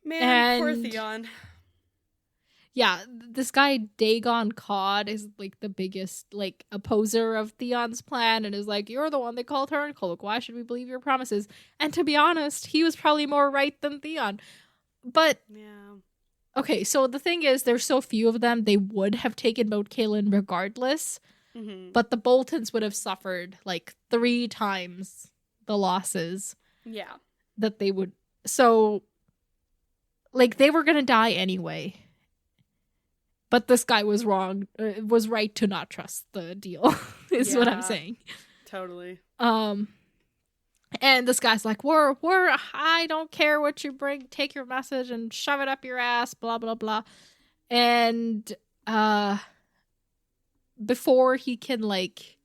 Speaker 2: Man, poor Theon.
Speaker 1: Yeah, this guy Dagon Cod is like the biggest like opposer of Theon's plan, and is like, you're the one they call Turncoat. Why should we believe your promises? And to be honest, he was probably more right than Theon. But okay, so the thing is, there's so few of them, they would have taken Moat Cailin regardless. But the Boltons would have suffered like 3 times the losses.
Speaker 2: Yeah.
Speaker 1: that they would. So, like, they were gonna die anyway. But this guy was wrong. Was right to not trust the deal. Is what I'm saying.
Speaker 2: Totally.
Speaker 1: And this guy's like, I don't care what you bring. Take your message and shove it up your ass. Blah blah blah. And before he can, like,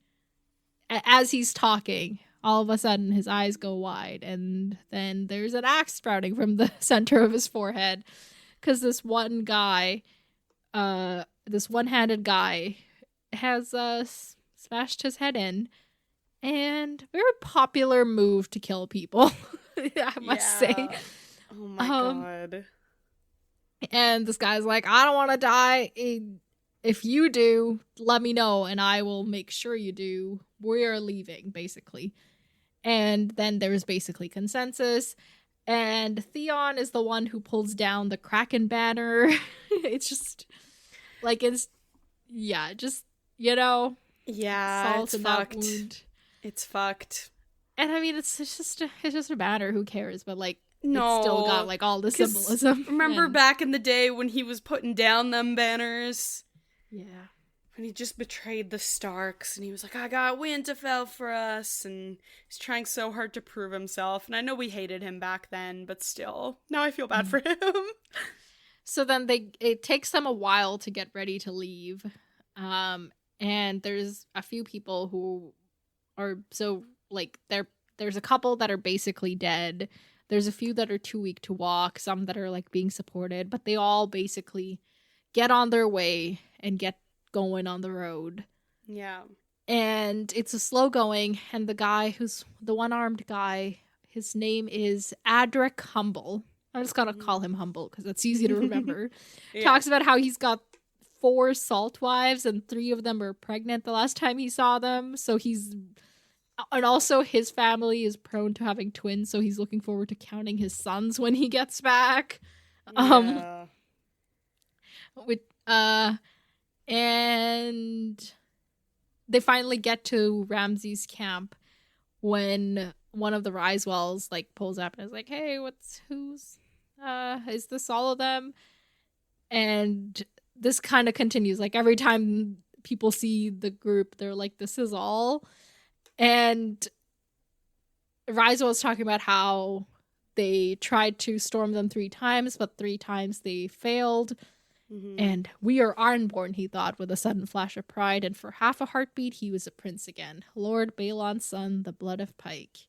Speaker 1: as he's talking, all of a sudden his eyes go wide, and then there's an axe sprouting from the center of his forehead, because this one guy, this one-handed guy, has smashed his head in, and very popular move to kill people, I must say.
Speaker 2: Oh my god.
Speaker 1: And this guy's like, I don't want to die. If you do, let me know, and I will make sure you do. We're leaving, basically. And then there's basically consensus. And Theon is the one who pulls down the Kraken banner. It's just, like, it's, just, salt
Speaker 2: it's
Speaker 1: in
Speaker 2: fucked.
Speaker 1: that wound.
Speaker 2: It's fucked.
Speaker 1: And I mean, it's just a banner. Who cares? But, like,
Speaker 2: no,
Speaker 1: it's still got, like, all the symbolism.
Speaker 2: Remember back in the day when he was putting down them banners?
Speaker 1: Yeah.
Speaker 2: When he just betrayed the Starks, and he was like, I got Winterfell for us, and he's trying so hard to prove himself. And I know we hated him back then, but still, now I feel bad for him.
Speaker 1: So then it takes them a while to get ready to leave. And there's a few people who are, so, like, there's a couple that are basically dead. There's a few that are too weak to walk, some that are, like, being supported, but they all basically get on their way and get going on the road.
Speaker 2: Yeah.
Speaker 1: And it's a slow going, and the guy who's the one-armed guy, his name is Adric Humble. I just gotta call him Humble because it's easy to remember. Talks about how he's got 4 salt wives and 3 of them are pregnant the last time he saw them. So and also his family is prone to having twins, so he's looking forward to counting his sons when he gets back.
Speaker 2: Yeah.
Speaker 1: And they finally get to Ramsay's camp when one of the Risewells, like, pulls up and is like, hey, is this all of them? And this kind of continues. Like, every time people see the group, they're like, this is all. And Risewell's talking about how they tried to storm them 3 times, but 3 times they failed. Mm-hmm. And we are Ironborn, he thought, with a sudden flash of pride, and for half a heartbeat he was a prince again. Lord Balon's son, the blood of Pike.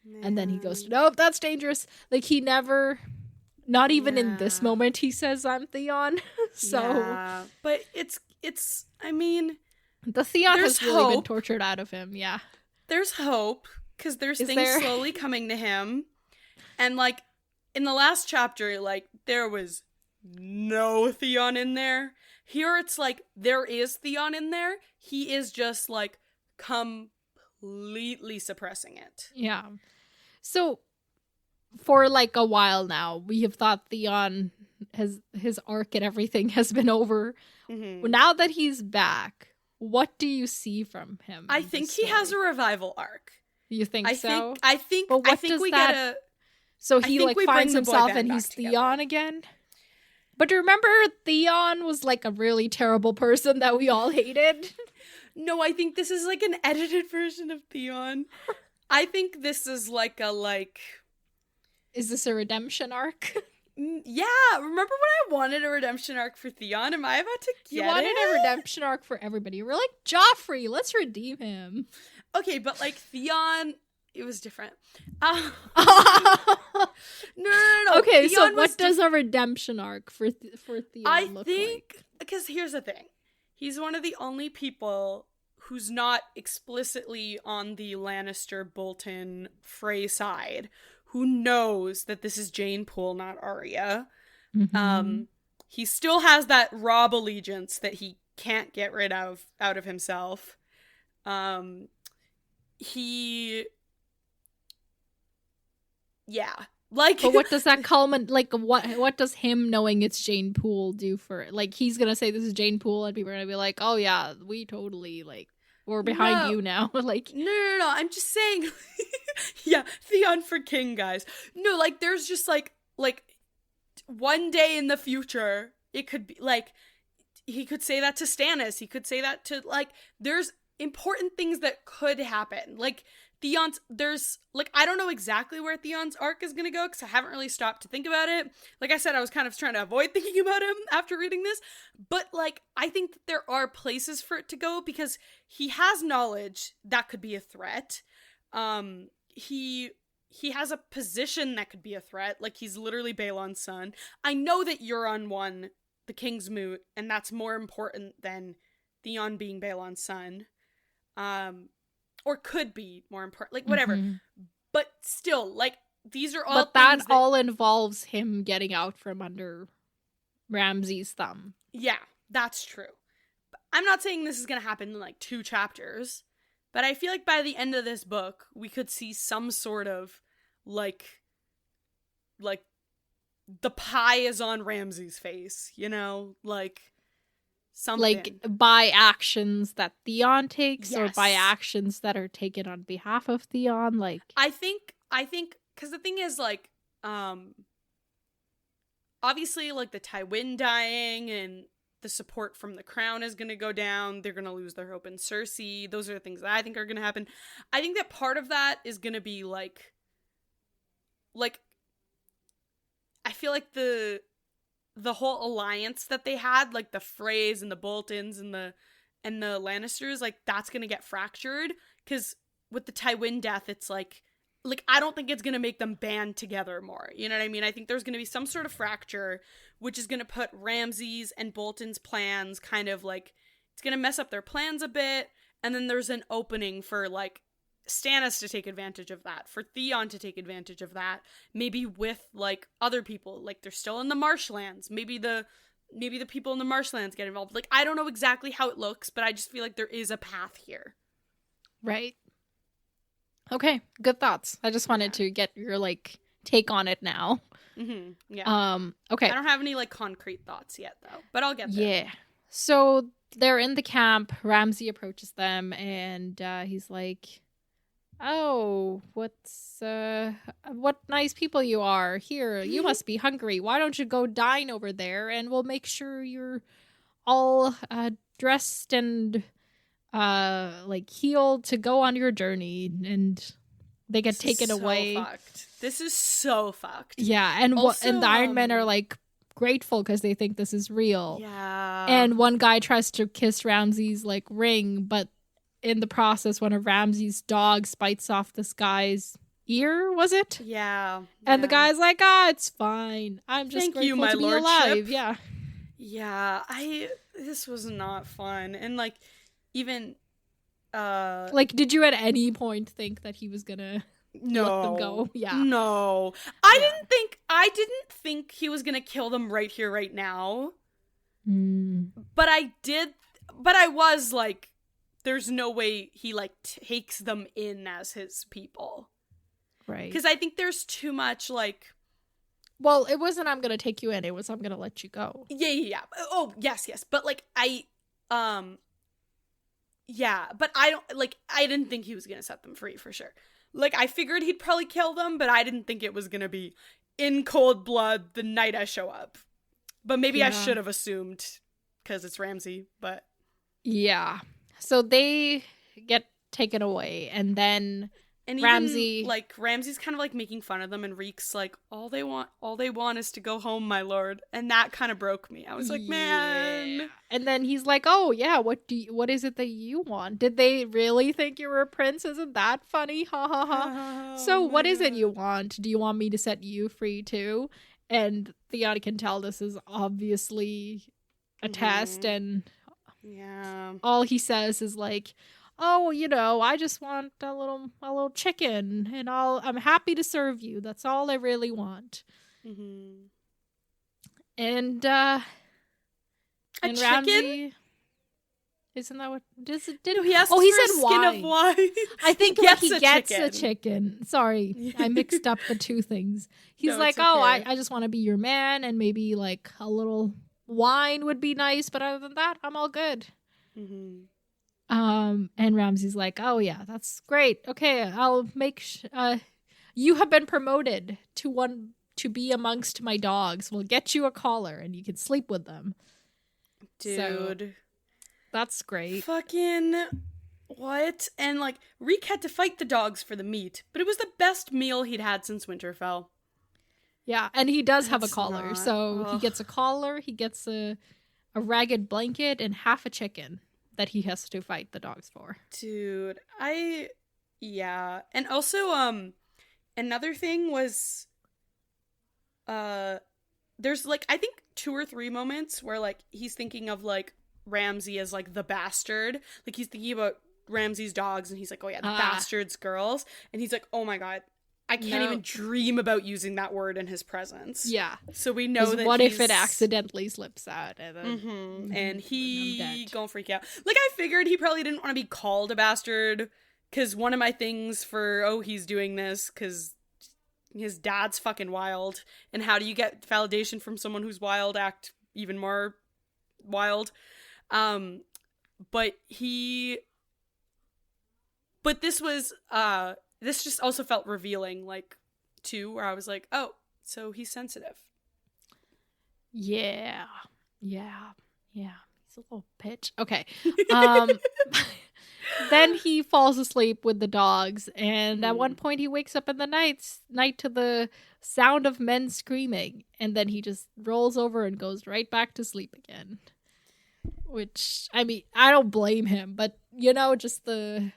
Speaker 1: Man. And then he goes, nope, that's dangerous. Like, he never, not even in this moment, he says, I'm Theon. So,
Speaker 2: but it's I mean,
Speaker 1: the Theon has really been tortured out of him.
Speaker 2: There's hope, because there's things slowly coming to him. And, like, in the last chapter, like, there was no Theon in there. Here it's like there is Theon in there. He is just, like, completely suppressing it.
Speaker 1: Yeah. So for, like, a while now, we have thought Theon his arc and everything has been over. Mm-hmm. Now that he's back, what do you see from him?
Speaker 2: I think he has a revival arc.
Speaker 1: You think so?
Speaker 2: I think we get a.
Speaker 1: So he, like, finds himself and he's Theon again? But remember, Theon was, like, a really terrible person that we all hated?
Speaker 2: No, I think this is, like, an edited version of Theon. I think this is, like,
Speaker 1: Is this a redemption arc?
Speaker 2: Yeah, remember when I wanted a redemption arc for Theon? Am I about to get it?
Speaker 1: You wanted a redemption arc for everybody. We're like, Joffrey, let's redeem him.
Speaker 2: Okay, but, like, Theon... It was different. No.
Speaker 1: Okay, so what does a redemption arc for Theon look like? I think,
Speaker 2: because here's the thing. He's one of the only people who's not explicitly on the Lannister, Bolton, Frey side, who knows that this is Jane Poole, not Arya. Mm-hmm. He still has that Robb allegiance that he can't get rid of out of himself. Yeah. Like,
Speaker 1: but what does that culminate? Like, what does him knowing it's Jane Poole do for it? Like, he's gonna say this is Jane Poole, and people are gonna be like, "Oh yeah, we totally like." We're behind
Speaker 2: No.
Speaker 1: you now. Like,
Speaker 2: No. I'm just saying. Yeah, Theon for king, guys. No, like, there's just, like, one day in the future, it could be, like, he could say that to Stannis. He could say that to, like, there's important things that could happen. Like, there's, like, I don't know exactly where Theon's arc is gonna go, because I haven't really stopped to think about it. Like I said, I was kind of trying to avoid thinking about him after reading this, but, like, I think that there are places for it to go, because he has knowledge that could be a threat. He has a position that could be a threat, like, he's literally Balon's son. I know that Euron won the King's Moot, and that's more important than Theon being Balon's son. Or could be more important, like, whatever. But still, like, these are all
Speaker 1: but that
Speaker 2: things
Speaker 1: all involves him getting out from under Ramsay's thumb.
Speaker 2: Yeah, that's true. But I'm not saying this is gonna happen in, like, 2 chapters, but I feel like by the end of this book, we could see some sort of, like, the pie is on Ramsay's face, you know? Like, something.
Speaker 1: Like, by actions that Theon takes, or
Speaker 2: Yes.
Speaker 1: by actions that are taken on behalf of Theon, like...
Speaker 2: I think, because the thing is, like, obviously, like, the Tywin dying and the support from the crown is gonna go down. They're gonna lose their hope in Cersei. Those are the things that I think are gonna happen. I think that part of that is gonna be, like, I feel like the whole alliance that they had, like the Freys and the Boltons and the Lannisters, like, that's gonna get fractured, because with the Tywin death, it's like I don't think it's gonna make them band together more, you know what I mean? I think there's gonna be some sort of fracture, which is gonna put Ramsay's and Bolton's plans kind of, like, it's gonna mess up their plans a bit, and then there's an opening for, like, Stannis to take advantage of that, for Theon to take advantage of that, maybe with, like, other people, like, they're still in the marshlands, maybe the people in the marshlands get involved. Like, I don't know exactly how it looks, but I just feel like there is a path here.
Speaker 1: Right. Okay, good thoughts. I just wanted to get your, like, take on it now.
Speaker 2: Yeah.
Speaker 1: Okay.
Speaker 2: I don't have any, like, concrete thoughts yet, though, but I'll get there.
Speaker 1: Yeah. So they're in the camp. Ramsay approaches them, and he's like, "Oh, what nice people you are. Here, you must be hungry. Why don't you go dine over there, and we'll make sure you're all dressed and like, healed to go on your journey." And they get taken away.
Speaker 2: Fucked. This is so fucked.
Speaker 1: Yeah, and
Speaker 2: Also,
Speaker 1: and the Iron Men are, like, grateful because they think this is real.
Speaker 2: Yeah.
Speaker 1: And one guy tries to kiss Ramsay's, like, ring, but in the process, one of Ramsay's dogs bites off this guy's ear, was it?
Speaker 2: Yeah.
Speaker 1: And the guy's like, it's fine. I'm just
Speaker 2: Thank
Speaker 1: grateful
Speaker 2: you, my
Speaker 1: to be
Speaker 2: lordship."
Speaker 1: alive. Yeah.
Speaker 2: Yeah, this was not fun. And, like, even
Speaker 1: like, did you at any point think that he was gonna let them go? Yeah.
Speaker 2: No. I didn't think he was gonna kill them right here, right now. But I was like, there's no way he, like, takes them in as his people.
Speaker 1: Right.
Speaker 2: Because I think there's too much, like...
Speaker 1: Well, it wasn't "I'm gonna take you in," it was "I'm gonna let you go."
Speaker 2: Yeah. Oh, yes. But, like, yeah, but I didn't think he was gonna set them free, for sure. Like, I figured he'd probably kill them, but I didn't think it was gonna be in cold blood the night I show up. But maybe I should have assumed, because it's Ramsay, but...
Speaker 1: Yeah. So they get taken away, and then Ramsay...
Speaker 2: Ramsay's kind of, like, making fun of them, and Reek's like, all they want is to go home, my lord. And that kind of broke me. I was like, man.
Speaker 1: And then he's like, "Oh, yeah, what is it that you want? Did they really think you were a prince? Isn't that funny? Ha ha ha. So what is it you want? Do you want me to set you free too?" And Theon can tell this is obviously a test, and all he says is like, "Oh, you know, I just want a little chicken, and I'm happy to serve you. That's all I really want." And and Ramsay, isn't that what?
Speaker 2: No, he asked for
Speaker 1: he
Speaker 2: a
Speaker 1: said
Speaker 2: skin
Speaker 1: wine.
Speaker 2: of wine.
Speaker 1: I think
Speaker 2: He
Speaker 1: he gets a chicken. Sorry, I mixed up the two things. He's like,
Speaker 2: it's okay.
Speaker 1: I just want to be your man, and maybe, like, a little wine would be nice, but other than that, I'm all good. And Ramsay's like, oh yeah, that's great. Okay, I'll make you have been promoted to be amongst my dogs. We'll get you a collar and you can sleep with them.
Speaker 2: Dude.
Speaker 1: So, that's great.
Speaker 2: Fucking what? And like Reek had to fight the dogs for the meat, but it was the best meal he'd had since Winterfell.
Speaker 1: Yeah, and he does have a
Speaker 2: That's
Speaker 1: collar.
Speaker 2: not-
Speaker 1: So he
Speaker 2: ugh.
Speaker 1: gets a collar, he gets a ragged blanket, and half a chicken that he has to fight the dogs for.
Speaker 2: Dude, yeah. And also another thing was there's like I think 2 or 3 moments where like he's thinking of like Ramsay as like the bastard. Like he's thinking about Ramsay's dogs and he's like, "Oh yeah, the bastard's girls." And he's like, "Oh my god, I can't even dream about using that word in his presence."
Speaker 1: Yeah.
Speaker 2: So we know that
Speaker 1: what if it accidentally slips out and then
Speaker 2: and he gonna freak out. Like I figured he probably didn't want to be called a bastard because one of my things for he's doing this because his dad's fucking wild, and how do you get validation from someone who's wild? Act even more wild. But this just also felt revealing, like, too, where I was like, oh, so he's sensitive.
Speaker 1: Yeah. He's a little bitch. Okay. Then he falls asleep with the dogs, and at one point he wakes up in the night to the sound of men screaming, and then he just rolls over and goes right back to sleep again. Which, I mean, I don't blame him, but just the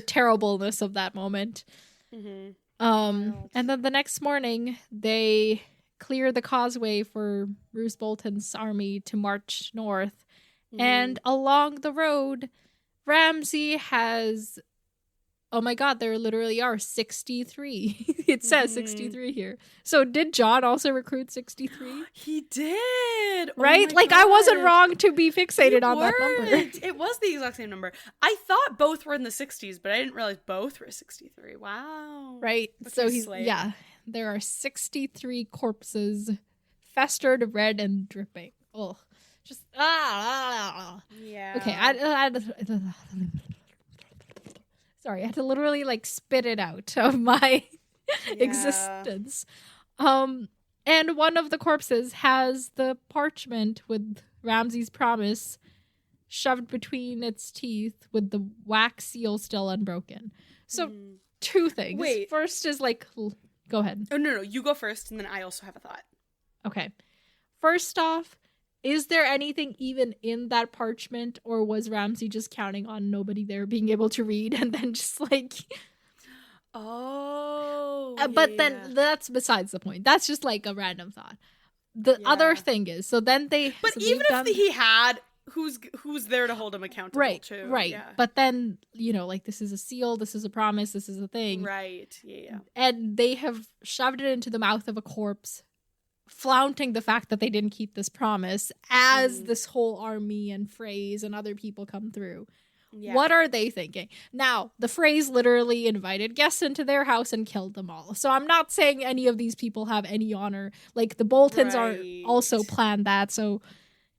Speaker 1: terribleness of that moment.
Speaker 2: Mm-hmm.
Speaker 1: And then the next morning they clear the causeway for Roose Bolton's army to march north. And along the road, Ramsay has, oh my god, there literally are 63. It says 63 here. So did Jon also recruit 63?
Speaker 2: He did!
Speaker 1: Right?
Speaker 2: Oh
Speaker 1: I wasn't wrong to be fixated on that number.
Speaker 2: It was the exact same number. I thought both were in the 60s, but I didn't realize both were 63. Wow.
Speaker 1: Right.
Speaker 2: Okay,
Speaker 1: so there are 63 corpses, festered, red, and dripping. Ugh. Just
Speaker 2: yeah.
Speaker 1: Okay, sorry, I had to literally spit it out of my existence. And one of the corpses has the parchment with Ramsay's promise shoved between its teeth with the wax seal still unbroken. So 2 things.
Speaker 2: Wait.
Speaker 1: First is go ahead.
Speaker 2: Oh, no, you go first, and then I also have a thought.
Speaker 1: Okay. First off, is there anything even in that parchment, or was Ramsay just counting on nobody there being able to read and then just but then that's besides the point. That's just a random thought. The other thing is, so then they...
Speaker 2: But
Speaker 1: so
Speaker 2: even if he had, who's there to hold him accountable too?
Speaker 1: Right.
Speaker 2: Yeah.
Speaker 1: But then, this is a seal, this is a promise, this is a thing.
Speaker 2: Right, yeah.
Speaker 1: And they have shoved it into the mouth of a corpse, flaunting the fact that they didn't keep this promise as this whole army and phrase and other people come through. Yeah. What are they thinking? Now, the phrase literally invited guests into their house and killed them all. So I'm not saying any of these people have any honor. The Boltons are also planned that. So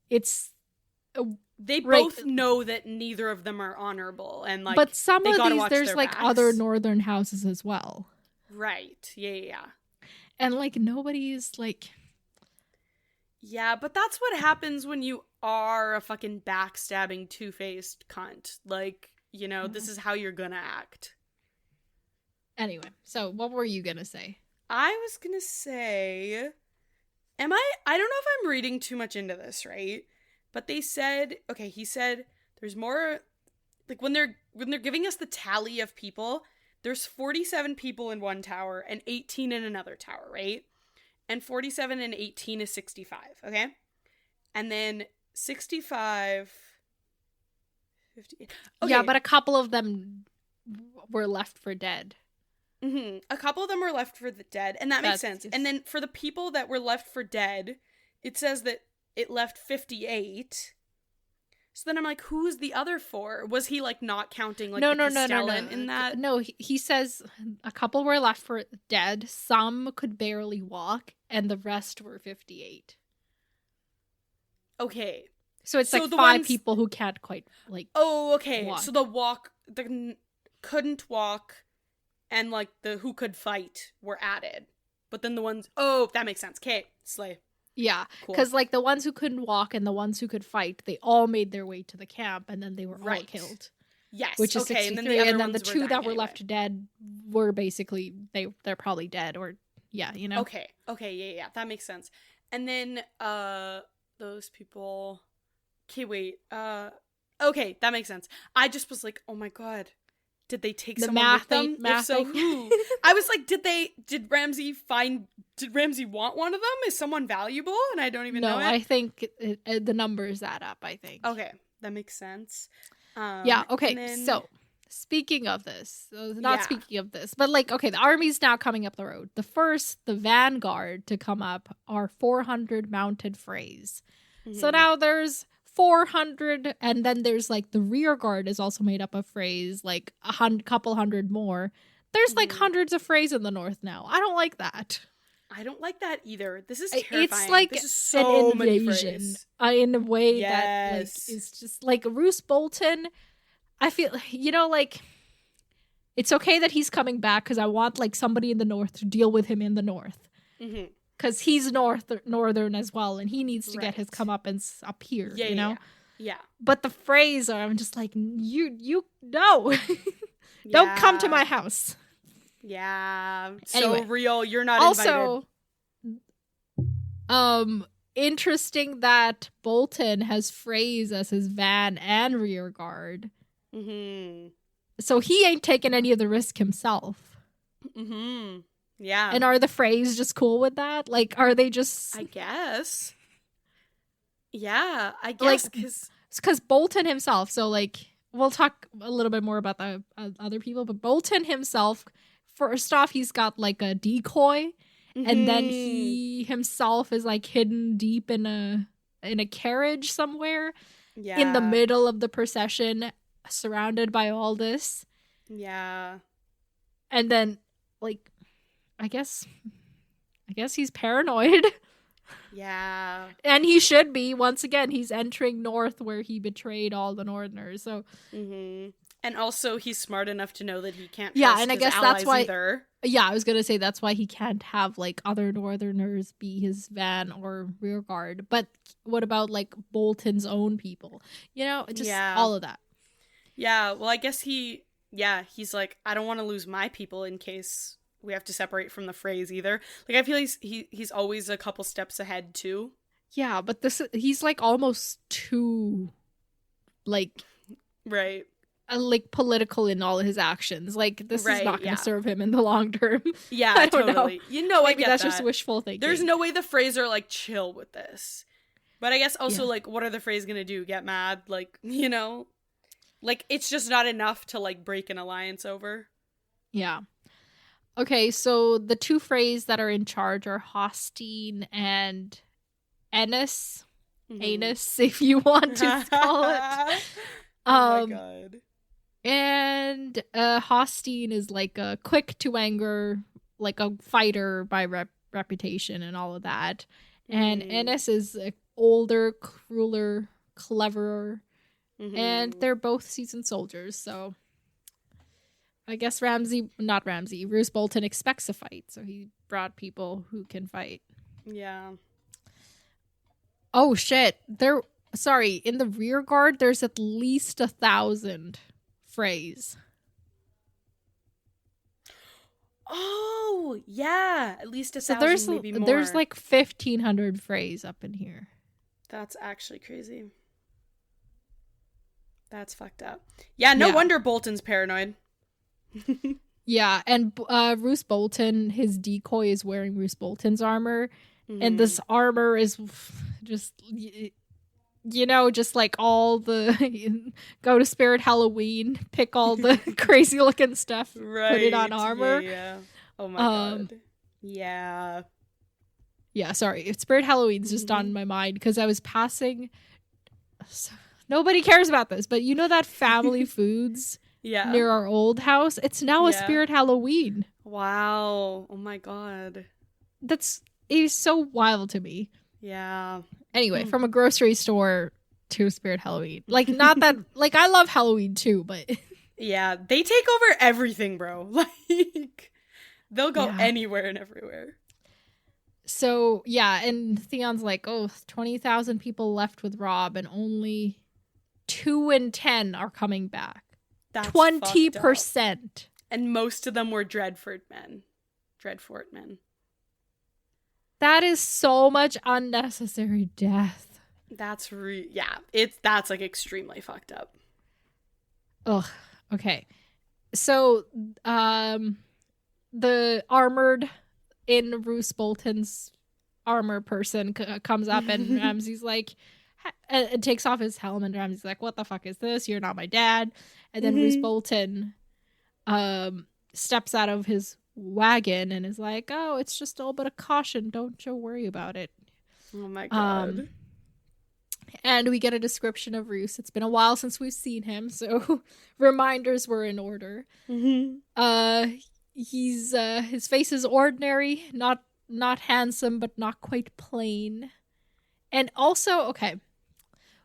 Speaker 1: it's...
Speaker 2: They both know that neither of them are honorable. And
Speaker 1: but some of these, there's other northern houses as well.
Speaker 2: Right. Yeah.
Speaker 1: And nobody's
Speaker 2: Yeah, but that's what happens when you are a fucking backstabbing, two-faced cunt. This is how you're gonna act.
Speaker 1: Anyway, so what were you gonna say?
Speaker 2: I was gonna say... I don't know if I'm reading too much into this, right? But they said... Okay, he said there's more... when they're giving us the tally of people, there's 47 people in one tower and 18 in another tower, right? And 47 and 18 is 65, okay? And then 65... 50... Okay.
Speaker 1: Yeah, but a couple of them were left for dead.
Speaker 2: Mm-hmm. A couple of them were left for the dead, and that makes sense. And then for the people that were left for dead, it says that it left 58. So then I'm like, who's the other 4? Was he not counting
Speaker 1: no,
Speaker 2: Castellan in that?
Speaker 1: No, he says a couple were left for dead, some could barely walk, and the rest were 58.
Speaker 2: Okay.
Speaker 1: So it's
Speaker 2: So
Speaker 1: like
Speaker 2: the
Speaker 1: 5
Speaker 2: ones-
Speaker 1: people who can't quite like.
Speaker 2: Oh, okay.
Speaker 1: walk.
Speaker 2: So the couldn't walk, and like the who could fight were added. But then the ones, that makes sense. Okay, slay.
Speaker 1: Yeah,
Speaker 2: Cool.
Speaker 1: because like the ones who couldn't walk and the ones who could fight, they all made their way to the camp, and then they were all
Speaker 2: Right.
Speaker 1: killed.
Speaker 2: Yes.
Speaker 1: Which is
Speaker 2: okay,
Speaker 1: 63,
Speaker 2: and then the other
Speaker 1: and then the
Speaker 2: ones
Speaker 1: 2 that
Speaker 2: dying
Speaker 1: were
Speaker 2: anyway.
Speaker 1: left dead were basically they're probably dead, or yeah, you know.
Speaker 2: Okay, yeah, that makes sense. And then those people. Okay, wait. Okay, that makes sense. I just was like, oh my god, did they take
Speaker 1: The
Speaker 2: someone with them?
Speaker 1: math
Speaker 2: If so,
Speaker 1: thing.
Speaker 2: who? I was like, did Ramsey want one of them? Is someone valuable? And I don't even know it.
Speaker 1: I think the numbers add up. I think.
Speaker 2: Okay, that makes sense.
Speaker 1: Yeah. Okay.
Speaker 2: and then-
Speaker 1: So, speaking of this,
Speaker 2: Yeah.
Speaker 1: speaking of this, but like, okay, the army's now coming up the road. The vanguard to come up are 400 mounted Freys. So
Speaker 2: Mhm.
Speaker 1: now there's 400, and then there's like the rear guard is also made up of Freys, like couple hundred more. There's like
Speaker 2: Mhm.
Speaker 1: hundreds of Freys in the north now. I don't like that.
Speaker 2: I don't like that either. This is
Speaker 1: It's
Speaker 2: terrifying.
Speaker 1: like
Speaker 2: this is so
Speaker 1: an
Speaker 2: many
Speaker 1: invasion
Speaker 2: Freys.
Speaker 1: in a way that like
Speaker 2: Yes.
Speaker 1: is just like Roose Bolton. I feel like it's okay that he's coming back because I want like somebody in the north to deal with him in the north
Speaker 2: Mhm.
Speaker 1: because he's northern as well, and he needs to get his
Speaker 2: Right.
Speaker 1: comeuppance up here.
Speaker 2: Yeah,
Speaker 1: you know.
Speaker 2: Yeah.
Speaker 1: But the phrase I'm just like you no, don't come to my house.
Speaker 2: Yeah.
Speaker 1: Anyway,
Speaker 2: So real. You're not
Speaker 1: Also, interesting that Bolton has Freys as his van and rear guard.
Speaker 2: invited. Mhm.
Speaker 1: So he ain't taking any of the risk himself.
Speaker 2: Mhm. Yeah.
Speaker 1: And are the Freys just cool with that? Like, are they just
Speaker 2: I guess. Yeah, I
Speaker 1: Like,
Speaker 2: guess because
Speaker 1: because Bolton himself? So like, we'll talk a little bit more about the other people, but Bolton himself, first off, he's got like a decoy, and then he himself is like hidden deep in a carriage somewhere in the middle of the procession, surrounded by all this.
Speaker 2: Yeah.
Speaker 1: And then, like, I guess he's paranoid.
Speaker 2: Yeah.
Speaker 1: And he should be. Once again, he's entering north where he betrayed all the northerners. So,
Speaker 2: Mhm. And also, he's smart enough to know that he can't.
Speaker 1: Yeah,
Speaker 2: trust
Speaker 1: and I
Speaker 2: his
Speaker 1: guess that's
Speaker 2: allies
Speaker 1: why-
Speaker 2: Either.
Speaker 1: yeah, I was going to say that's why he can't have, like, other northerners be his van or rear guard. But what about, like, Bolton's own people? You know, just
Speaker 2: Yeah.
Speaker 1: all of that.
Speaker 2: Yeah. Well, I guess he's like, I don't want to lose my people in case we have to separate from the Freys either. Like, I feel he's always a couple steps ahead too.
Speaker 1: Yeah, but he's, like, almost too, like political in all of his actions. Like, this is
Speaker 2: Right,
Speaker 1: not going to
Speaker 2: yeah.
Speaker 1: serve him in the long term.
Speaker 2: Yeah,
Speaker 1: I don't know.
Speaker 2: totally. You know,
Speaker 1: Maybe
Speaker 2: I get
Speaker 1: that's
Speaker 2: that.
Speaker 1: just wishful thinking.
Speaker 2: There's no way the Freys are like chill with this. But I guess also
Speaker 1: Yeah.
Speaker 2: like, what are the Freys gonna do? Get mad? Like, you know, like it's just not enough to like break an alliance over.
Speaker 1: Yeah. Okay, so the 2 Freys that are in charge are Hostine and Ennis.
Speaker 2: Mhm.
Speaker 1: Anus, if you want to call it.
Speaker 2: Oh my god.
Speaker 1: And Hostine is like a quick to anger, like a fighter by reputation and all of that. And
Speaker 2: Mhm.
Speaker 1: Ennis is older, crueler, cleverer, and
Speaker 2: Mhm.
Speaker 1: they're both seasoned soldiers, so I guess Roose Bolton expects a fight, so he brought people who can fight.
Speaker 2: Yeah.
Speaker 1: Oh shit! In the rear guard, there's at least 1,000 Freys.
Speaker 2: Oh yeah, at least 1,000,
Speaker 1: So
Speaker 2: maybe more.
Speaker 1: there's like 1,500 Freys up in here.
Speaker 2: That's actually crazy. That's fucked up. Yeah, no
Speaker 1: Yeah.
Speaker 2: wonder Bolton's paranoid.
Speaker 1: Yeah, and Roose Bolton, his decoy is wearing Roose Bolton's armor,
Speaker 2: Mm-hmm.
Speaker 1: and this armor is just, just like all the go to Spirit Halloween, pick all the crazy looking stuff,
Speaker 2: Right.
Speaker 1: put it on armor.
Speaker 2: Yeah. Oh my
Speaker 1: Um,
Speaker 2: god. Yeah.
Speaker 1: Yeah, sorry, Spirit Halloween's just on my mind because I was passing. Nobody cares about this, but you know that Family Foods
Speaker 2: Yeah.
Speaker 1: near our old house? It's now a
Speaker 2: Yeah.
Speaker 1: Spirit Halloween.
Speaker 2: Wow. Oh my god.
Speaker 1: It is so wild to me.
Speaker 2: Yeah.
Speaker 1: Anyway, from a grocery store, Two-Spirit Halloween. Like, not that, like, I love Halloween too, but
Speaker 2: Yeah, they take over everything, bro. Like, they'll go
Speaker 1: Yeah.
Speaker 2: anywhere and everywhere.
Speaker 1: So, yeah, and Theon's like, oh, 20,000 people left with Rob, and only 2 in 10 are coming back.
Speaker 2: That's
Speaker 1: 20%.
Speaker 2: And most of them were Dreadfort men.
Speaker 1: That is so much unnecessary death.
Speaker 2: That's like extremely fucked up.
Speaker 1: Ugh. Okay. So, the armored in Roose Bolton's armor person comes up, and Ramsay's like, and takes off his helmet, and Ramsay's like, what the fuck is this? You're not my dad. And then Roose Bolton steps out of his wagon and is like, oh, it's just a little bit of caution. Don't you worry about it.
Speaker 2: Oh my god.
Speaker 1: And we get a description of Roose. It's been a while since we've seen him, so reminders were in order. He's his face is ordinary, not handsome, but not quite plain. And also, okay,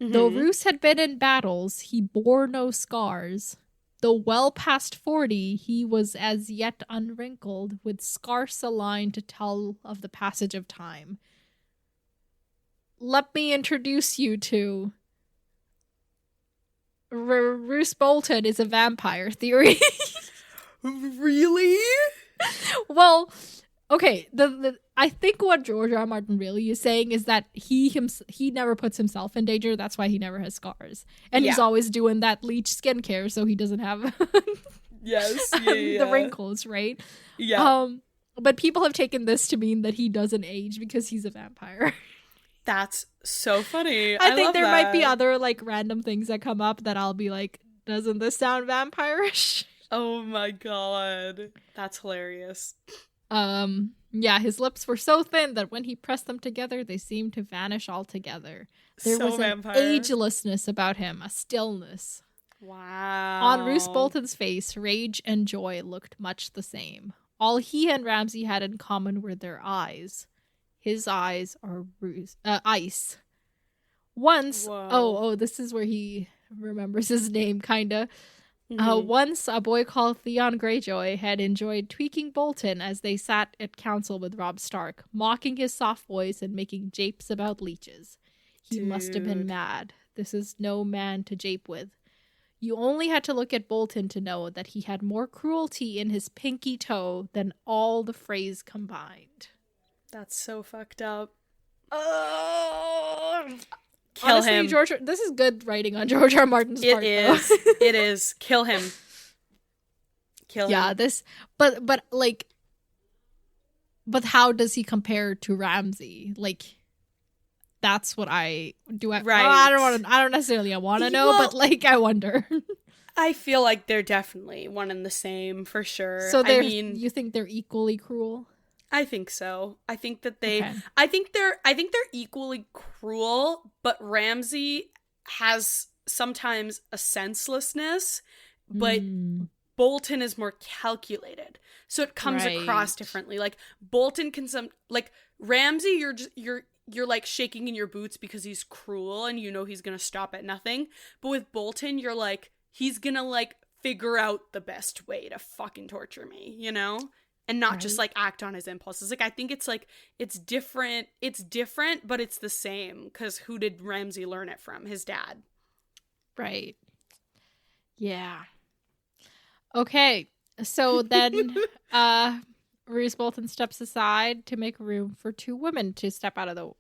Speaker 1: though Roose had been in battles, he bore no scars. Though well past 40, he was as yet unwrinkled, with scarce a line to tell of the passage of time. Let me introduce you to Roose Bolton is a vampire theory.
Speaker 2: Really?
Speaker 1: Well, okay, I think what George R. R. Martin really is saying is that he never puts himself in danger. That's why he never has scars. And he's always doing that leech skincare so he doesn't have the wrinkles, right?
Speaker 2: Yeah.
Speaker 1: But people have taken this to mean that he doesn't age because he's a vampire.
Speaker 2: That's so funny.
Speaker 1: I think there might be other like random things that come up that I'll be like, doesn't this sound vampirish?
Speaker 2: Oh my god. That's hilarious.
Speaker 1: Yeah, his lips were so thin that when he pressed them together, they seemed to vanish altogether. There was an agelessness about him, a stillness.
Speaker 2: Wow.
Speaker 1: On Roose Bolton's face, rage and joy looked much the same. All he and Ramsay had in common were their eyes. His eyes are ice. Once, this is where he remembers his name, kinda. Once, a boy called Theon Greyjoy had enjoyed tweaking Bolton as they sat at council with Robb Stark, mocking his soft voice and making japes about leeches. He must have been mad. This is no man to jape with. You only had to look at Bolton to know that he had more cruelty in his pinky toe than all the Freys combined.
Speaker 2: That's so fucked up.
Speaker 1: Kill him. This is good writing on George R. R. Martin's part.
Speaker 2: It is. Kill him.
Speaker 1: Yeah, but how does he compare to Ramsay? Like, that's what I
Speaker 2: right.
Speaker 1: I don't necessarily want to know, but like I wonder.
Speaker 2: I feel like they're definitely one and the same for sure.
Speaker 1: So you think they're equally cruel?
Speaker 2: I think so. I think that I think they're equally cruel, but Ramsay has sometimes a senselessness, but Bolton is more calculated. So it comes across differently. Like Bolton can Ramsay, you're like shaking in your boots because he's cruel and you know he's going to stop at nothing. But with Bolton, you're like, he's going to like figure out the best way to fucking torture me, you know? And not just like act on his impulses. Like I think it's different, but it's the same. Because who did Ramsay learn it from? His dad.
Speaker 1: Right. Yeah. Okay. So then Roose Bolton steps aside to make room for 2 women to step out of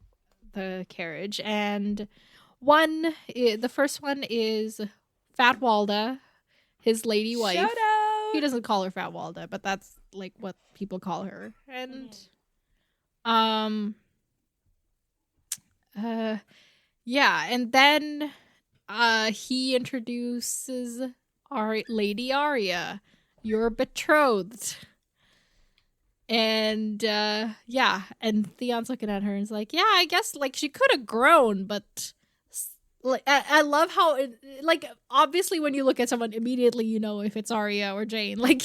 Speaker 1: the carriage. And the first one is Fat Walda, his lady wife.
Speaker 2: Shout out!
Speaker 1: He doesn't call her Fat Walda, but that's like what people call her. And yeah, and then he introduces Lady Arya, your betrothed. And and Theon's looking at her and is like, yeah, I guess like she could have grown, but like I love how like obviously when you look at someone immediately you know if it's Arya or Jane, like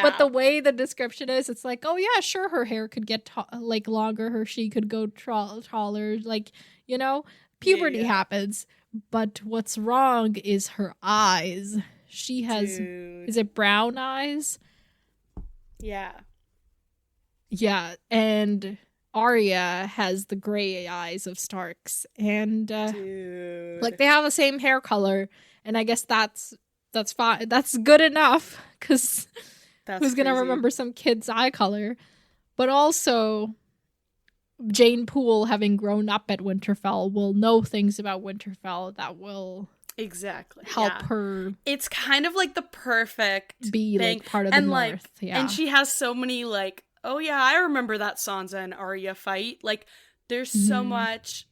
Speaker 1: but the way the description is, it's like, oh yeah, sure, her hair could get like longer, she could go taller, like, you know, puberty
Speaker 2: Yeah.
Speaker 1: happens. But what's wrong is her eyes. She has,
Speaker 2: Dude.
Speaker 1: is it brown eyes?
Speaker 2: Yeah.
Speaker 1: Yeah, and Arya has the gray eyes of Starks. And,
Speaker 2: Dude.
Speaker 1: like, they have the same hair color. And I guess that's fine. That's good enough. Because who's going to remember some kid's eye color? But also, Jane Poole, having grown up at Winterfell, will know things about Winterfell that will help her.
Speaker 2: It's kind of like the perfect
Speaker 1: be
Speaker 2: thing.
Speaker 1: Like part of the North. Yeah.
Speaker 2: And she has so many like, oh yeah, I remember that Sansa and Arya fight. Like, there's so much.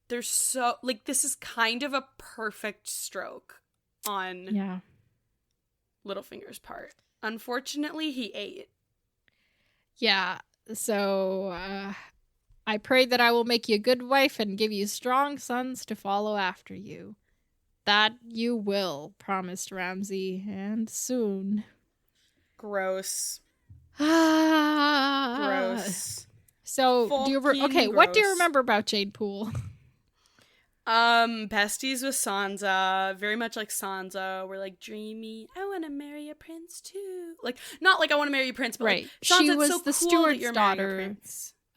Speaker 2: There's so like this is kind of a perfect stroke on Littlefinger's part. Unfortunately, he ate.
Speaker 1: Yeah. So I pray that I will make you a good wife and give you strong sons to follow after you. That you will, promised Ramsay, and soon.
Speaker 2: Gross.
Speaker 1: Gross. So, what do you remember about Jade Poole?
Speaker 2: Besties with Sansa, very much like Sansa. We're like dreamy. I want to marry a prince too. Like, not like I want to marry a prince, but like, Sansa,
Speaker 1: she was
Speaker 2: so
Speaker 1: the
Speaker 2: cool
Speaker 1: steward's daughter,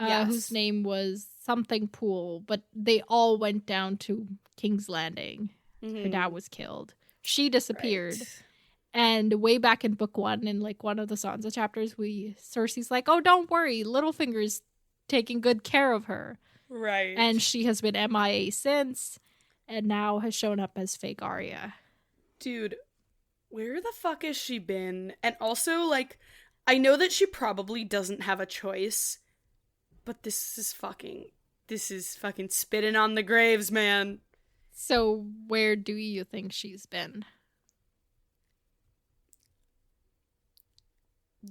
Speaker 1: whose name was something Poole, but they all went down to King's Landing. Her dad was killed. She disappeared. Right. And way back in book 1, in like one of the Sansa chapters, Cersei's like, oh, don't worry, Littlefinger's taking good care of her.
Speaker 2: Right.
Speaker 1: And she has been MIA since, and now has shown up as fake Arya.
Speaker 2: Dude, where the fuck has she been? And also, like, I know that she probably doesn't have a choice, but this is fucking spitting on the graves, man.
Speaker 1: So, where do you think she's been?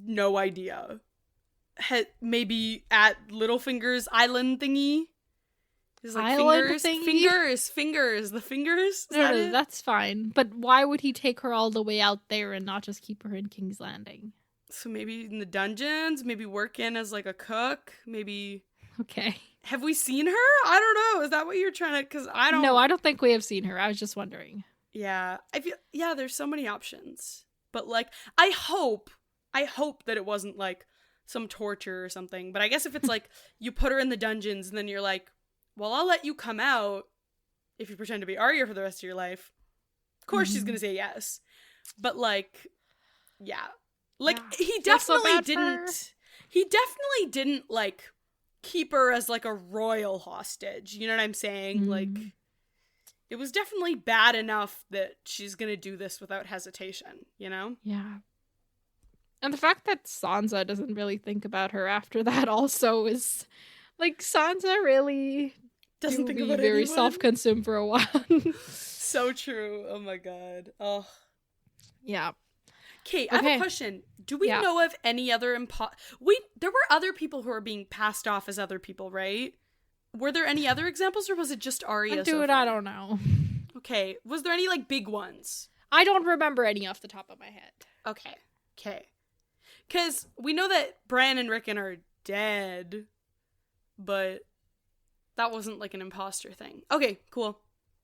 Speaker 2: No idea. Maybe at Littlefinger's island thingy? Is like
Speaker 1: island
Speaker 2: fingers? Fingers. The fingers?
Speaker 1: No, that's fine. But why would he take her all the way out there and not just keep her in King's Landing?
Speaker 2: So maybe in the dungeons? Maybe working as like a cook? Maybe...
Speaker 1: Okay.
Speaker 2: Have we seen her? I don't know. Is that what you're trying to... Because I don't...
Speaker 1: No, I don't think we have seen her. I was just wondering.
Speaker 2: Yeah. I feel... Yeah, there's so many options. But, like, I hope that it wasn't, like, some torture or something. But I guess if it's, like, you put her in the dungeons and then you're like, well, I'll let you come out if you pretend to be Arya for the rest of your life. Of course she's gonna say yes. But, like, yeah. Like, he definitely didn't... He definitely didn't, like... keep her as like a royal hostage, you know what I'm saying? Like, it was definitely bad enough that she's gonna do this without hesitation, you know?
Speaker 1: Yeah. And the fact that Sansa doesn't really think about her after that also is like, Sansa really
Speaker 2: doesn't think about
Speaker 1: very
Speaker 2: anyone.
Speaker 1: Self-consumed for a while.
Speaker 2: So true. Oh my god. Oh
Speaker 1: yeah.
Speaker 2: Kate, I have a question. Do we know of any other there were other people who are being passed off as other people, right? Were there any other examples, or was it just Arya?
Speaker 1: Dude, I don't know.
Speaker 2: Okay. Was there any, like, big ones?
Speaker 1: I don't remember any off the top of my head.
Speaker 2: Okay. Because we know that Bran and Rickon are dead, but that wasn't, like, an imposter thing. Okay, cool.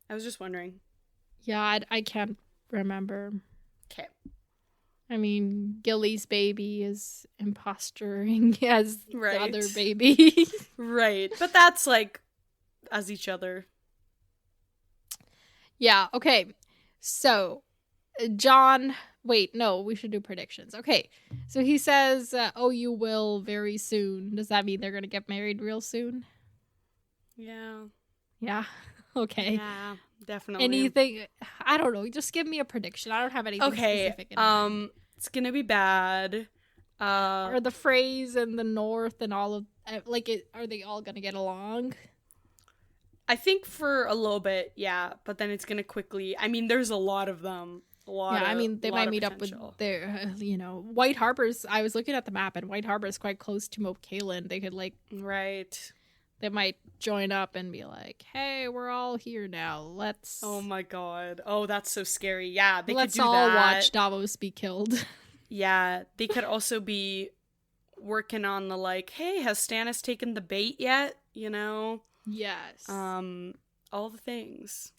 Speaker 2: I was just wondering.
Speaker 1: Yeah, I can't remember.
Speaker 2: Okay.
Speaker 1: I mean, Gilly's baby is imposturing as the other baby.
Speaker 2: Right. But that's, like, as each other.
Speaker 1: Yeah, okay. So, John... Wait, no, we should do predictions. Okay, so he says, oh, you will very soon. Does that mean they're going to get married real soon?
Speaker 2: Yeah.
Speaker 1: Yeah? Okay.
Speaker 2: Yeah, definitely.
Speaker 1: Anything... I don't know. Just give me a prediction. I don't have anything specific in mind.
Speaker 2: It's gonna be bad.
Speaker 1: Are the Freys and the North and all of are they all gonna get along?
Speaker 2: I think for a little bit, yeah, but then it's gonna quickly. I mean, there's a lot of them.
Speaker 1: They might meet up with their, White Harbor's. I was looking at the map, and White Harbor is quite close to Moat Cailin. They could
Speaker 2: right.
Speaker 1: They might join up and be like, "Hey, we're all here now. Let's."
Speaker 2: Oh my god! Oh, that's so scary. Yeah, they
Speaker 1: let's
Speaker 2: could do
Speaker 1: all
Speaker 2: that.
Speaker 1: Watch Davos be killed.
Speaker 2: Yeah, they could also be working on the hey, has Stannis taken the bait yet? You know?
Speaker 1: Yes.
Speaker 2: all the things.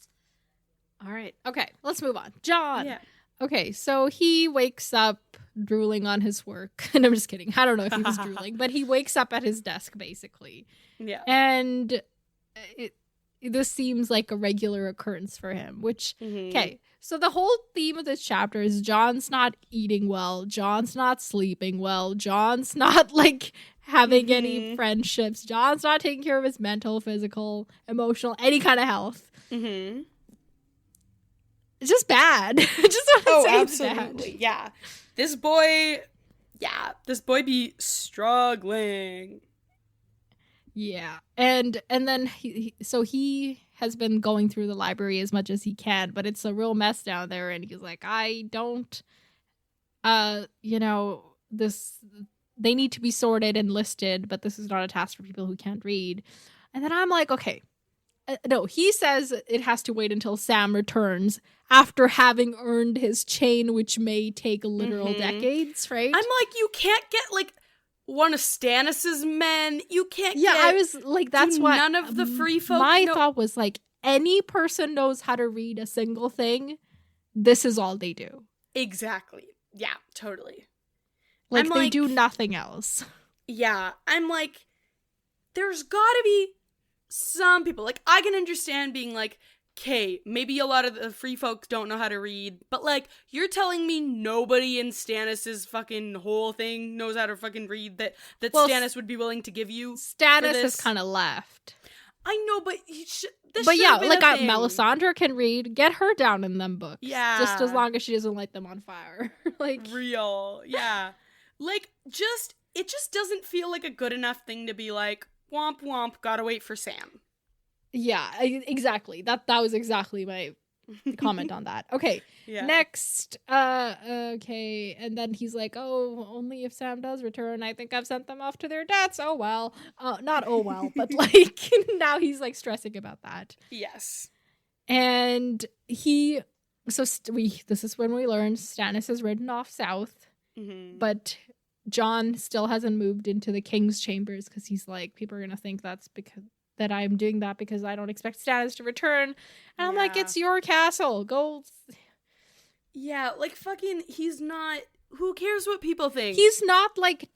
Speaker 1: All right. Okay, let's move on. John.
Speaker 2: Yeah.
Speaker 1: Okay, so he wakes up drooling on his work. And I'm just kidding. I don't know if he was drooling, but he wakes up at his desk, basically.
Speaker 2: Yeah.
Speaker 1: And this seems like a regular occurrence for him, which, okay. So the whole theme of this chapter is John's not eating well. John's not sleeping well. John's not, like, having any friendships. John's not taking care of his mental, physical, emotional, any kind of health. It's just bad. Just want to say
Speaker 2: absolutely.
Speaker 1: Bad.
Speaker 2: Yeah. This boy be struggling.
Speaker 1: Yeah. And then he has been going through the library as much as he can, but it's a real mess down there, and he's like, I don't they need to be sorted and listed, but this is not a task for people who can't read. And then I'm like, okay. No, he says it has to wait until Sam returns after having earned his chain, which may take literal decades, right?
Speaker 2: I'm like, you can't get, like, one of Stannis's men. You can't
Speaker 1: get... I was like, that's what...
Speaker 2: None of the free folk...
Speaker 1: My thought was, like, any person knows how to read a single thing, this is all they do.
Speaker 2: Exactly. Yeah, totally.
Speaker 1: Like, they do nothing else.
Speaker 2: Yeah, I'm like, there's gotta be some people, like, I can understand being like, okay, maybe a lot of the free folk don't know how to read, but, like, you're telling me nobody in Stannis's fucking whole thing knows how to fucking read that Stannis would be willing to give you?
Speaker 1: Stannis has kind of left.
Speaker 2: I know, but
Speaker 1: but yeah, like, Melisandre can read. Get her down in them books.
Speaker 2: Yeah.
Speaker 1: Just as long as she doesn't light them on fire. Like,
Speaker 2: real. Yeah. Like, it just doesn't feel like a good enough thing to be like, womp womp, gotta wait for Sam.
Speaker 1: Yeah, exactly. That was exactly my comment on that. Okay, next. Okay, and then he's like, oh, only if Sam does return. I think I've sent them off to their deaths. Oh, well. Not oh, well, but, like, now he's, like, stressing about that.
Speaker 2: Yes.
Speaker 1: And this is when we learn Stannis has ridden off south, but John still hasn't moved into the king's chambers because he's like, people are gonna think that I'm doing that because I don't expect Stannis to return. And I'm like, it's your castle. Go.
Speaker 2: Yeah, like, fucking, he's not. Who cares what people think?
Speaker 1: He's not, like,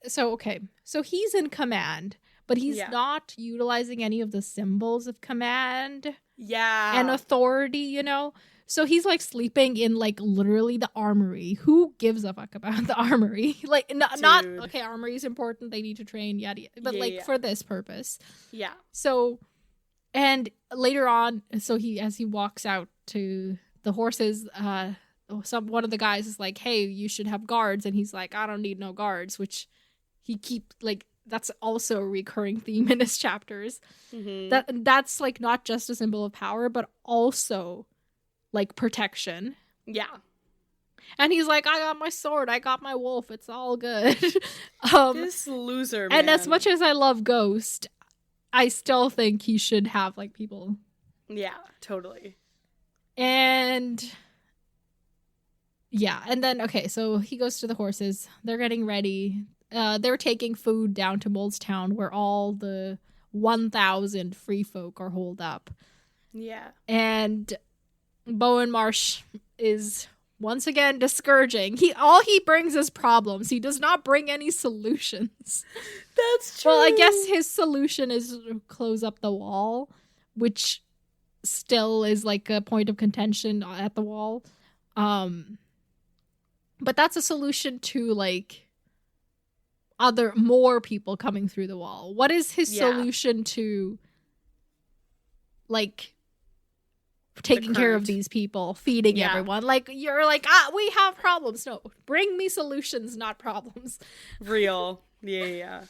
Speaker 1: So he's in command, but he's not utilizing any of the symbols of command.
Speaker 2: Yeah.
Speaker 1: And authority, you know? So he's, like, sleeping in, like, literally the armory. Who gives a fuck about the armory? Like, not okay, armory is important. They need to train, yada, yada. But, for this purpose.
Speaker 2: Yeah.
Speaker 1: So, and later on, as he walks out to the horses, one of the guys is like, hey, you should have guards. And he's like, I don't need no guards, which that's also a recurring theme in his chapters. That's, like, not just a symbol of power, but also, like, protection.
Speaker 2: Yeah.
Speaker 1: And he's like, I got my sword, I got my wolf, it's all good.
Speaker 2: This loser, man.
Speaker 1: And as much as I love Ghost, I still think he should have, like, people.
Speaker 2: Yeah, totally.
Speaker 1: And yeah, and then, okay, so he goes to the horses. They're getting ready. They're taking food down to Molestown, where all the 1,000 free folk are holed up.
Speaker 2: Yeah.
Speaker 1: And Bowen Marsh is once again discouraging. All he brings is problems. He does not bring any solutions.
Speaker 2: That's true.
Speaker 1: Well, I guess his solution is close up the wall, which still is, like, a point of contention at the wall. But that's a solution to, like, more people coming through the wall. What is his solution to, like, taking care of these people, feeding everyone? Like, you're like, we have problems. No, bring me solutions, not problems.
Speaker 2: Real. Yeah.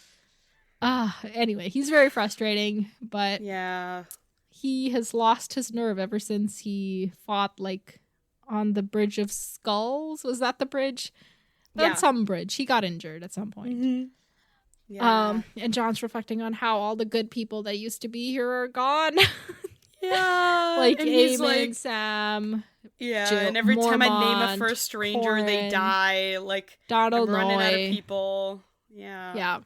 Speaker 1: Anyway, he's very frustrating, but
Speaker 2: yeah,
Speaker 1: he has lost his nerve ever since he fought, like, on the Bridge of Skulls. Was that the bridge? That's some bridge. He got injured at some point.
Speaker 2: Yeah.
Speaker 1: And John's reflecting on how all the good people that used to be here are gone.
Speaker 2: Yeah.
Speaker 1: Like,
Speaker 2: and
Speaker 1: Aemon,
Speaker 2: he's like,
Speaker 1: Sam.
Speaker 2: Yeah,
Speaker 1: Jill,
Speaker 2: and every time I name a
Speaker 1: Mormont,
Speaker 2: first stranger,
Speaker 1: Corin,
Speaker 2: they die. Like,
Speaker 1: Donald
Speaker 2: I'm running out of
Speaker 1: Noy.
Speaker 2: people. Yeah.
Speaker 1: Yeah.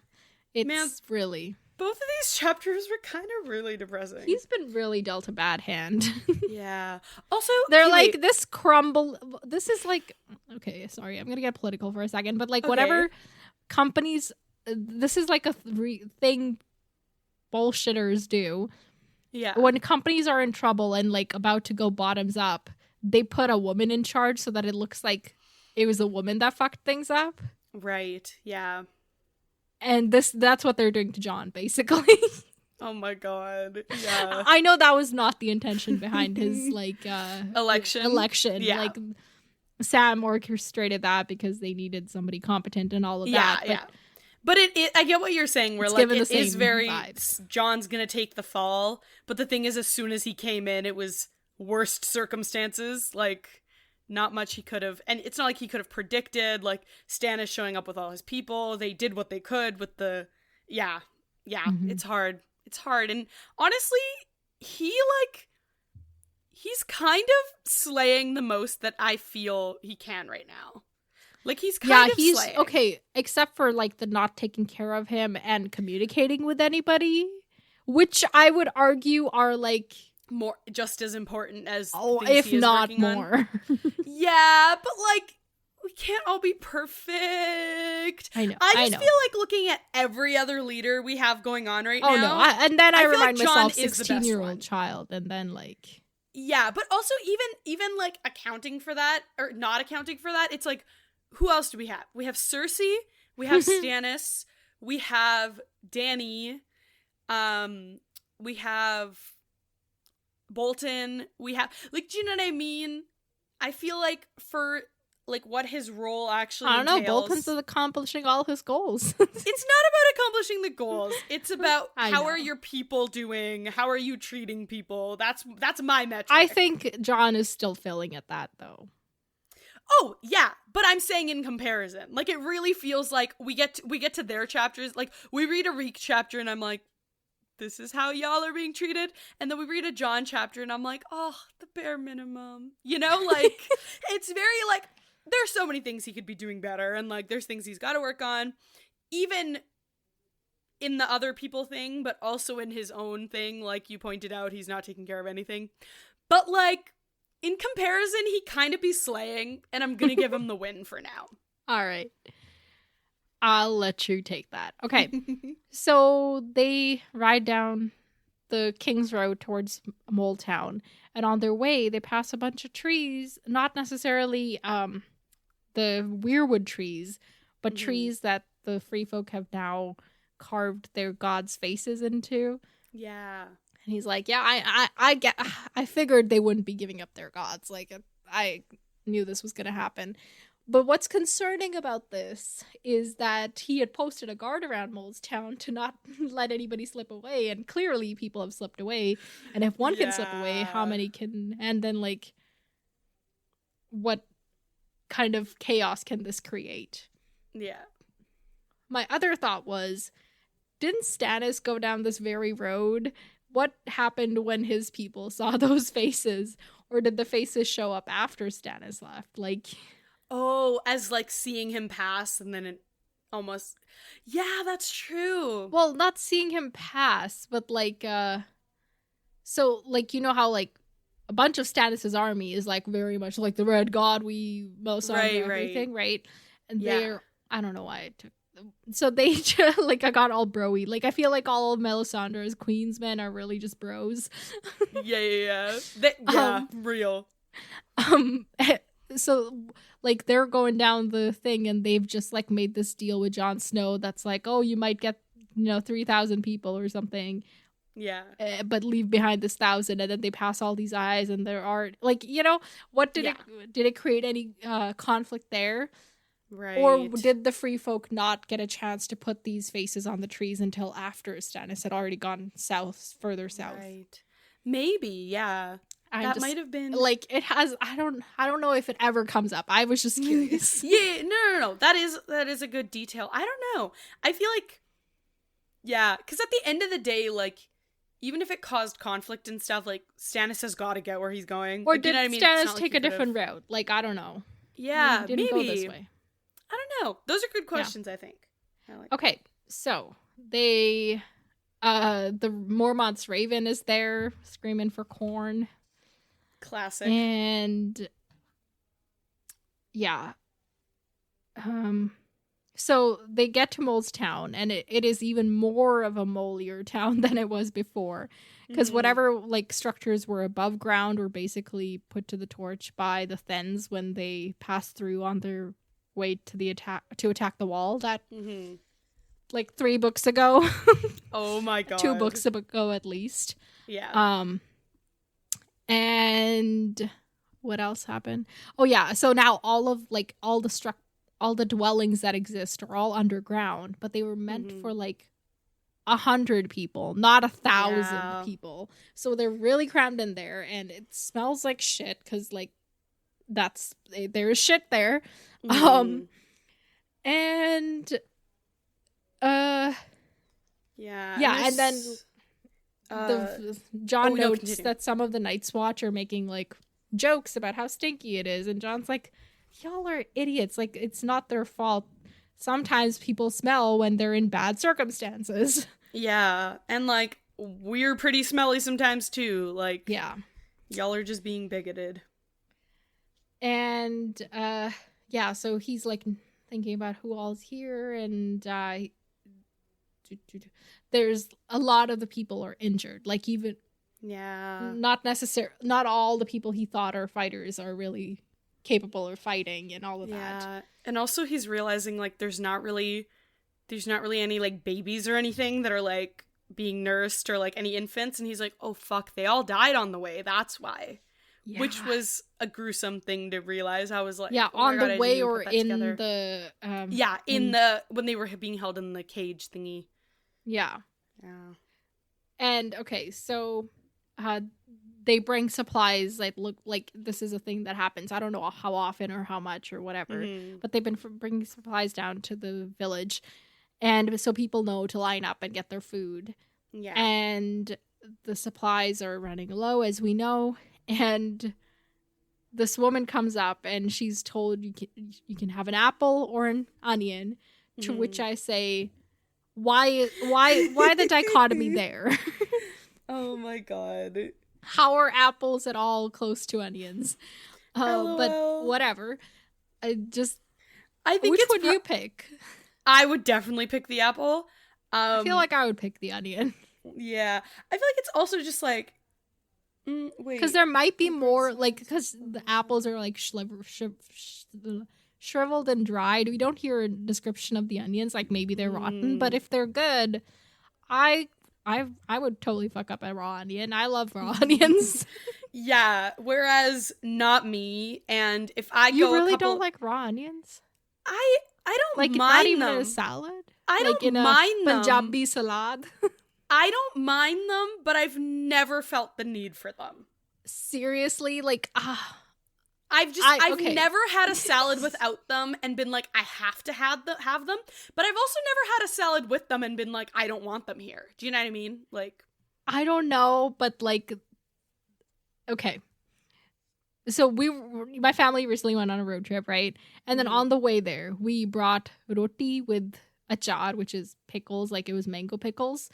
Speaker 1: It's really...
Speaker 2: Both of these chapters were kind of really depressing.
Speaker 1: He's been really dealt a bad hand.
Speaker 2: Yeah. Also,
Speaker 1: they're like, this crumble. This is like, okay, sorry, I'm gonna get political for a second, but like whatever companies, this is like a thing bullshitters do.
Speaker 2: Yeah.
Speaker 1: When companies are in trouble and like about to go bottoms up, they put a woman in charge so that it looks like it was a woman that fucked things up.
Speaker 2: Right. Yeah.
Speaker 1: And that's what they're doing to John, basically.
Speaker 2: Oh my god. Yeah.
Speaker 1: I know that was not the intention behind his like
Speaker 2: election. Yeah.
Speaker 1: Like Sam orchestrated that because they needed somebody competent and all of that. But
Speaker 2: yeah. But it I get what you're saying, where like it is very vibes. John's gonna take the fall, but the thing is, as soon as he came in, it was worst circumstances. Like, not much he could have, and it's not like he could have predicted, like, Stannis showing up with all his people. They did what they could with the It's hard, and honestly, he's kind of slaying the most that I feel he can right now. Like, he's kind of slaying.
Speaker 1: Okay, except for like the not taking care of him and communicating with anybody, which I would argue are like
Speaker 2: more just as important as
Speaker 1: if not more.
Speaker 2: Yeah, but like, we can't all be perfect.
Speaker 1: I know.
Speaker 2: I just feel like looking at every other leader we have going on right now.
Speaker 1: Oh no, and then I remind
Speaker 2: like
Speaker 1: myself 16-year-old child, and then like
Speaker 2: yeah, but also even like accounting for that or not accounting for that, it's like, who else do we have? We have Cersei, we have Stannis, we have Dany, we have Bolton, we have, like, do you know what I mean? I feel like for like what his role actually entails,
Speaker 1: I don't know, Bolton's accomplishing all his goals.
Speaker 2: It's not about accomplishing the goals. It's about how are your people doing? How are you treating people? That's my metric.
Speaker 1: I think John is still failing at that though.
Speaker 2: Oh, yeah, but I'm saying in comparison. Like, it really feels like we get to their chapters, like, we read a Reek chapter and I'm like, this is how y'all are being treated, and then we read a John chapter and I'm like, oh, the bare minimum. You know, like, it's very, like, there's so many things he could be doing better, and, like, there's things he's got to work on, even in the other people thing, but also in his own thing, like you pointed out, he's not taking care of anything. But, like, in comparison, he kind of be slaying, and I'm gonna give him the win for now.
Speaker 1: All right. I'll let you take that. Okay. So they ride down the King's Road towards Mole Town, and on their way, they pass a bunch of trees, not necessarily the weirwood trees, but trees that the free folk have now carved their gods' faces into.
Speaker 2: Yeah.
Speaker 1: And he's like, yeah, I figured they wouldn't be giving up their gods. Like, I knew this was going to happen. But what's concerning about this is that he had posted a guard around Mole's Town to not let anybody slip away. And clearly people have slipped away. And if one can slip away, how many can... And then, like, what kind of chaos can this create?
Speaker 2: Yeah.
Speaker 1: My other thought was, didn't Stannis go down this very road? What happened when his people saw those faces? Or did the faces show up after Stannis left? Like...
Speaker 2: Oh, as, like, seeing him pass and then it almost... Yeah, that's true.
Speaker 1: Well, not seeing him pass, but, like, so, like, you know how, like, a bunch of Stannis' army is, like, very much like the Red God, we most on everything, right? And they're... I don't know why I took... So they just, like, I got all bro-y. Like, I feel like all of Melisandre's Queensmen are really just bros.
Speaker 2: Yeah. Real.
Speaker 1: So, like, they're going down the thing and they've just, like, made this deal with Jon Snow that's like, oh, you might get, 3,000 people or something.
Speaker 2: Yeah.
Speaker 1: But leave behind this 1,000, and then they pass all these eyes and there are, like, what did it create any conflict there?
Speaker 2: Right.
Speaker 1: Or did the free folk not get a chance to put these faces on the trees until after Stannis had already gone further south? Right.
Speaker 2: Maybe, yeah. That might have been
Speaker 1: like it has. I don't know if it ever comes up. I was just curious.
Speaker 2: Yeah, no. That is a good detail. I don't know. I feel like, yeah, because at the end of the day, like, even if it caused conflict and stuff, like, Stannis has got to get where he's going.
Speaker 1: Or
Speaker 2: like,
Speaker 1: did Stannis take a different route? Like, I don't know.
Speaker 2: Yeah,
Speaker 1: maybe. Go this way.
Speaker 2: I don't know. Those are good questions. I think.
Speaker 1: Okay, so they The Mormont's Raven is there screaming for corn.
Speaker 2: Classic.
Speaker 1: And yeah. So they get to Mole's town, and it is even more of a molier town than it was before. Because whatever like structures were above ground were basically put to the torch by the Thens when they passed through on their way to attack the wall that like 3 books ago.
Speaker 2: Oh my god.
Speaker 1: 2 books ago at least.
Speaker 2: Yeah.
Speaker 1: And what else happened? Oh yeah, so now all the dwellings that exist are all underground, but they were meant for like 100 people, not 1,000 people. So they're really crammed in there, and it smells like shit because like there is shit there. And and then John notes that some of the Night's Watch are making like jokes about how stinky it is, and John's like, y'all are idiots, like it's not their fault. Sometimes people smell when they're in bad circumstances.
Speaker 2: Yeah, and like we're pretty smelly sometimes too, like
Speaker 1: yeah,
Speaker 2: y'all are just being bigoted.
Speaker 1: And so he's like thinking about who all's here, and there's a lot of the people are injured, like even not all the people he thought are fighters are really capable of fighting and all of that.
Speaker 2: And also he's realizing like there's not really any like babies or anything that are like being nursed or like any infants, and he's like, oh fuck, they all died on the way, that's why. Which was a gruesome thing to realize. I was like,
Speaker 1: on the way or in the
Speaker 2: when they were being held in the cage thingy.
Speaker 1: Yeah. And okay, so they bring supplies that look like this is a thing that happens. I don't know how often or how much or whatever, but they've been bringing supplies down to the village, and so people know to line up and get their food. Yeah. And the supplies are running low, as we know, and this woman comes up and she's told you can have an apple or an onion, to which I say, why the dichotomy there?
Speaker 2: Oh my god.
Speaker 1: How are apples at all close to onions? But whatever. I think which would you pick?
Speaker 2: I would definitely pick the apple.
Speaker 1: I feel like I would pick the onion.
Speaker 2: Yeah. I feel like it's also just like wait.
Speaker 1: Because there might be more, like, because the apples are like shriveled and dried. We don't hear a description of the onions, like maybe they're rotten, but if they're good, I would totally fuck up a raw onion. I love raw onions.
Speaker 2: Yeah, whereas not me. And if I
Speaker 1: you really don't like raw onions?
Speaker 2: I don't
Speaker 1: like
Speaker 2: mind
Speaker 1: not even
Speaker 2: them.
Speaker 1: in a salad.
Speaker 2: I
Speaker 1: like
Speaker 2: don't
Speaker 1: in
Speaker 2: mind
Speaker 1: a
Speaker 2: them.
Speaker 1: Punjabi salad.
Speaker 2: I don't mind them, but I've never felt the need for them.
Speaker 1: Seriously, like
Speaker 2: I've never had a salad without them and been like, I have to have them, but I've also never had a salad with them and been like, I don't want them here. Do you know what I mean? Like,
Speaker 1: I don't know, but like, okay. So my family recently went on a road trip, right? And then on the way there, we brought roti with achar, which is pickles, like it was mango pickles.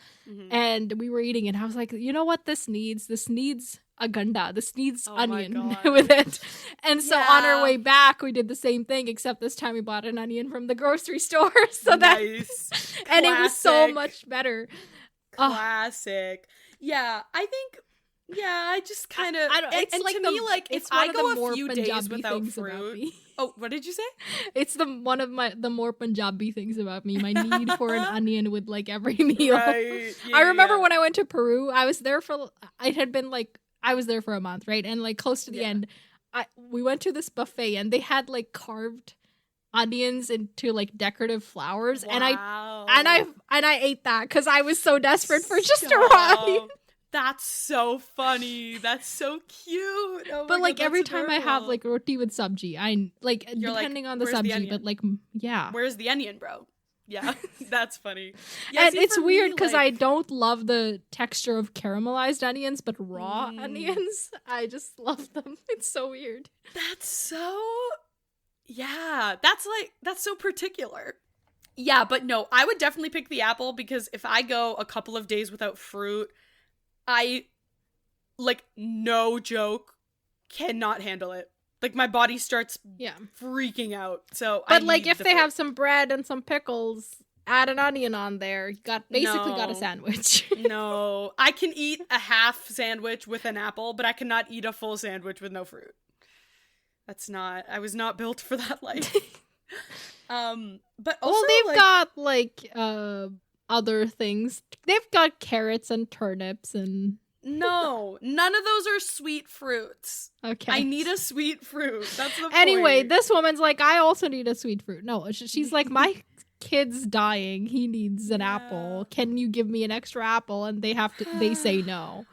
Speaker 1: And we were eating it. I was like, you know what this needs? This needs a ganda. This needs onion with it. And so on our way back, we did the same thing, except this time we bought an onion from the grocery store. So
Speaker 2: nice.
Speaker 1: And it was so much better.
Speaker 2: Classic. Yeah, I think. Yeah, I just kind of. It's like to me, like if I go a few days without fruit. Oh, what did you say?
Speaker 1: It's one of the more Punjabi things about me. My need for an onion with like every meal. Right. Yeah, I remember when I went to Peru. I was there for a month, right? And like close to the end, we went to this buffet and they had like carved onions into like decorative flowers, and I ate that because I was so desperate for just a raw onion.
Speaker 2: That's so funny. That's so cute. Oh
Speaker 1: but like
Speaker 2: God,
Speaker 1: every
Speaker 2: adorable.
Speaker 1: time I have like roti with sabji, I like depending on the sabji, but like
Speaker 2: where's the onion, bro? Yeah, that's funny.
Speaker 1: Yeah, and it's weird because I don't love the texture of caramelized onions, but raw onions, I just love them. It's so weird.
Speaker 2: That's so so particular. Yeah, but no, I would definitely pick the apple because if I go a couple of days without fruit, I, like, no joke, cannot handle it. Like, my body starts freaking out. So
Speaker 1: but
Speaker 2: I
Speaker 1: like,
Speaker 2: need
Speaker 1: if
Speaker 2: the
Speaker 1: they
Speaker 2: fruit.
Speaker 1: have some bread and some pickles, add an onion on there. You got a sandwich.
Speaker 2: No, I can eat a half sandwich with an apple, but I cannot eat a full sandwich with no fruit. I was not built for that life. But also,
Speaker 1: well, they've got like other things. They've got carrots and turnips and
Speaker 2: no, none of those are sweet fruits.
Speaker 1: Okay.
Speaker 2: I need a sweet fruit. That's the point.
Speaker 1: Anyway, this woman's like, I also need a sweet fruit. No, she's like, my kid's dying. He needs an apple. Can you give me an extra apple? And they say no.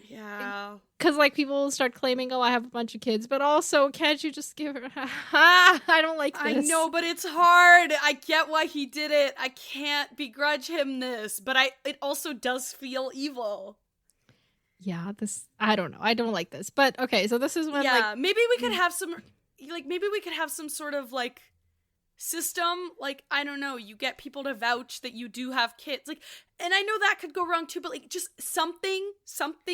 Speaker 2: Yeah.
Speaker 1: Because, like, people will start claiming, oh, I have a bunch of kids, but also, can't you just give her... I don't like this.
Speaker 2: I know, but it's hard. I get why he did it. I can't begrudge him this, but it also does feel evil.
Speaker 1: Yeah, I don't know. I don't like this. But, okay, so this is when, like...
Speaker 2: maybe we could have some sort of, like, system. Like, I don't know, you get people to vouch that you do have kids. Like, and I know that could go wrong too, but, like, just something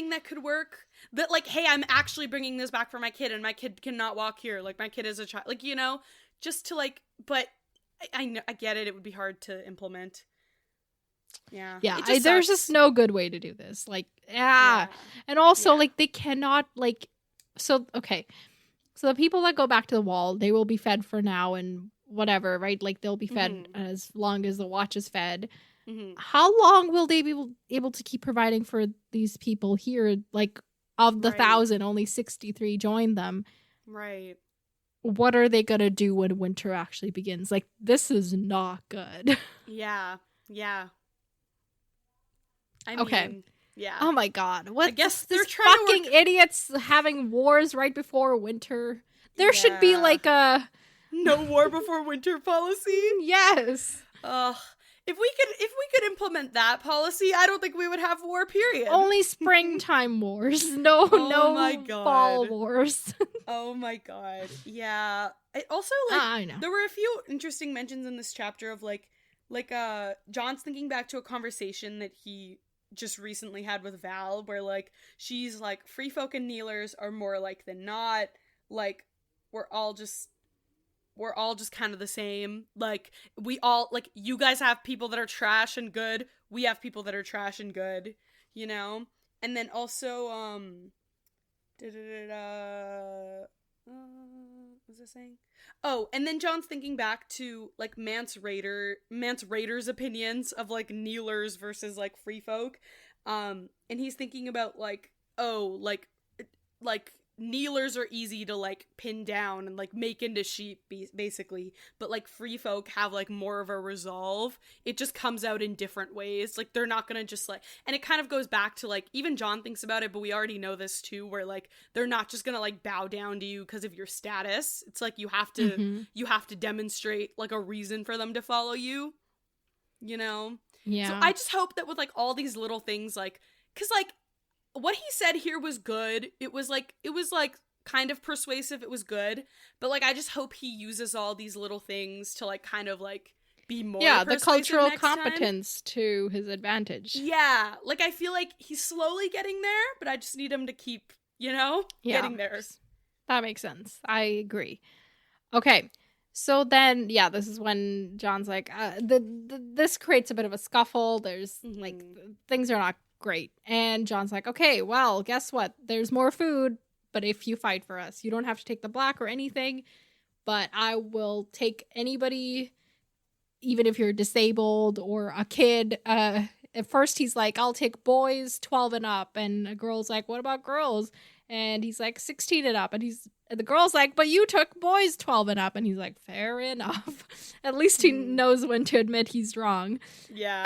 Speaker 2: that could work. That, like, hey, I'm actually bringing this back for my kid, and my kid cannot walk here. Like, my kid is a child. Like, you know, just to, like, but I know, I get it. It would be hard to implement. Yeah.
Speaker 1: Yeah, there's just no good way to do this. Like, And also, like, they cannot, like, so, okay. So the people that go back to the wall, they will be fed for now and whatever, right? Like, they'll be fed as long as the watch is fed. Mm-hmm. How long will they be able to keep providing for these people here? Like, of the 1,000, only 63 joined them.
Speaker 2: Right.
Speaker 1: What are they going to do when winter actually begins? Like, this is not good.
Speaker 2: Yeah. I mean,
Speaker 1: okay.
Speaker 2: Yeah.
Speaker 1: Oh my god. What?
Speaker 2: I guess they're
Speaker 1: this
Speaker 2: trying
Speaker 1: fucking
Speaker 2: to
Speaker 1: idiots having wars right before winter. There should be like a
Speaker 2: no war before winter policy.
Speaker 1: Yes.
Speaker 2: Ugh. If we could implement that policy, I don't think we would have war, period.
Speaker 1: Only springtime wars. No fall wars.
Speaker 2: Oh my god. Yeah. It also, like,
Speaker 1: I know.
Speaker 2: There were a few interesting mentions in this chapter of like John's thinking back to a conversation that he just recently had with Val, where, like, she's like, free folk and kneelers are more like than not. Like, we're all just kind of the same. Like, we all, like, you guys have people that are trash and good. We have people that are trash and good, you know? And then also, what was I saying? Oh, and then John's thinking back to, like, Mance Raider's opinions of, like, kneelers versus, like, free folk. And he's thinking about, like, oh, like, kneelers are easy to, like, pin down and, like, make into sheep, basically, but, like, free folk have, like, more of a resolve. It just comes out in different ways. Like, they're not gonna just, like, and it kind of goes back to, like, even John thinks about it, but we already know this too, where, like, they're not just gonna, like, bow down to you because of your status. It's like you have to demonstrate, like, a reason for them to follow you, you know?
Speaker 1: Yeah.
Speaker 2: So I just hope that with, like, all these little things, like, because, like, what he said here was good. It was like kind of persuasive. It was good. But, like, I just hope he uses all these little things to, like, kind of, like, be more persuasive
Speaker 1: the cultural
Speaker 2: next
Speaker 1: competence
Speaker 2: time.
Speaker 1: to his advantage.
Speaker 2: Yeah. Like, I feel like he's slowly getting there, but I just need him to keep, you know, getting there.
Speaker 1: That makes sense. I agree. Okay. So then, this is when John's like, this creates a bit of a scuffle. There's, like, things are not great. And John's like, okay, well, guess what? There's more food, but if you fight for us, you don't have to take the black or anything, but I will take anybody, even if you're disabled or a kid. At first he's like, I'll take boys 12 and up, and a girl's like, what about girls? And he's like, 16 and up, and the girl's like, but you took boys 12 and up, and he's like, fair enough. At least he knows when to admit he's wrong.
Speaker 2: Yeah.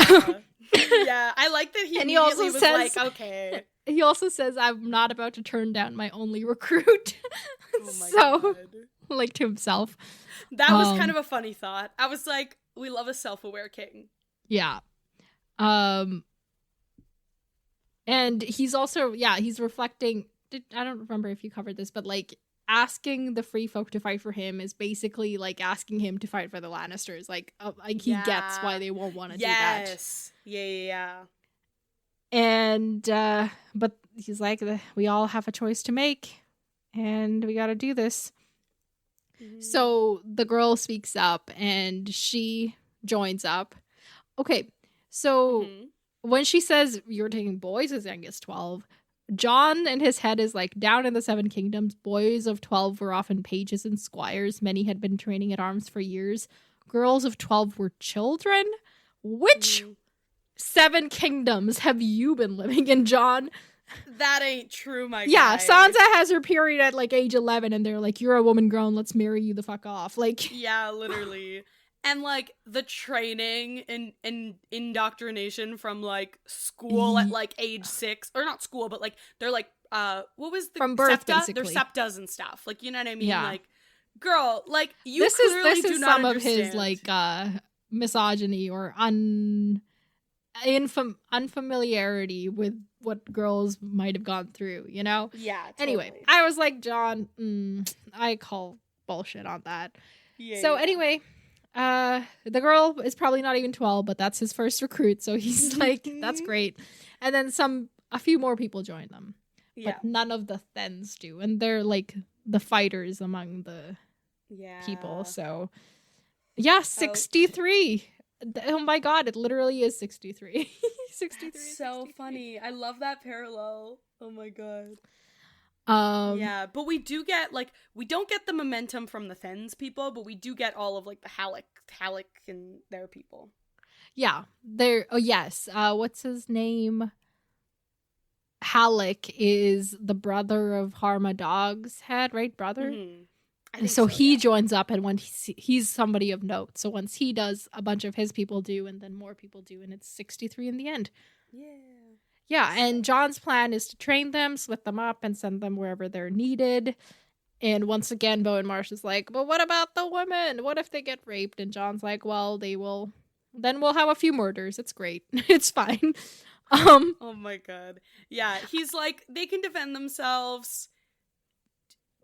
Speaker 2: Yeah, I like that he also was says, like, okay.
Speaker 1: He also says, I'm not about to turn down my only recruit.
Speaker 2: Oh my God.
Speaker 1: Like, to himself.
Speaker 2: That was kind of a funny thought. I was like, we love a self-aware king.
Speaker 1: Yeah. And he's also, he's reflecting, I don't remember if you covered this, but, like, asking the free folk to fight for him is basically like asking him to fight for the Lannisters. Like he gets why they won't want to do that.
Speaker 2: Yes. Yeah.
Speaker 1: And but he's like, we all have a choice to make, and we got to do this. Mm-hmm. So the girl speaks up, and she joins up. Okay, so when she says you're taking boys as young as 12, John in his head is like, down in the Seven Kingdoms, boys of 12 were often pages and squires. Many had been training at arms for years. Girls of 12 were children. Which 7 kingdoms have you been living in, John?
Speaker 2: That ain't true, my guy.
Speaker 1: Yeah, Sansa has her period at like age 11, and they're like, you're a woman grown, let's marry you the fuck off. Like,
Speaker 2: yeah, literally. And like the training and indoctrination from like school at like age 6, or not school, but like they're like what was the
Speaker 1: from birth,
Speaker 2: septa?
Speaker 1: basically.
Speaker 2: They're septas and stuff. Like, you know what I mean?
Speaker 1: Yeah.
Speaker 2: Like, girl, like you
Speaker 1: this
Speaker 2: clearly
Speaker 1: is
Speaker 2: do not
Speaker 1: some
Speaker 2: understand.
Speaker 1: of his like misogyny or unfamiliarity with what girls might have gone through, you know?
Speaker 2: Yeah. Totally.
Speaker 1: Anyway, I was like, John, I call bullshit on that.
Speaker 2: Yeah.
Speaker 1: So anyway, the girl is probably not even 12, but that's his first recruit, so he's like, that's great. And then a few more people join them, but none of the Thens do, and they're like the fighters among the people. So 63. Oh my god, it literally is 63. 63.
Speaker 2: That's so 63. Funny. I love that parallel. Oh my god. Yeah, but we do get like, we don't get the momentum from the Thens people, but we do get all of like the Halleck and their people.
Speaker 1: Yeah, they're yes. What's his name? Halleck is the brother of Harma Dog's head, right? Brother. So he joins up, and when he's somebody of note. So once he does, a bunch of his people do, and then more people do, and it's 63 in the end. Yeah, and John's plan is to train them, split them up, and send them wherever they're needed. And once again, Bowen Marsh is like, but what about the women? What if they get raped? And John's like, well, then we'll have a few murders. It's great. It's fine.
Speaker 2: Oh my god. Yeah, he's like, they can defend themselves.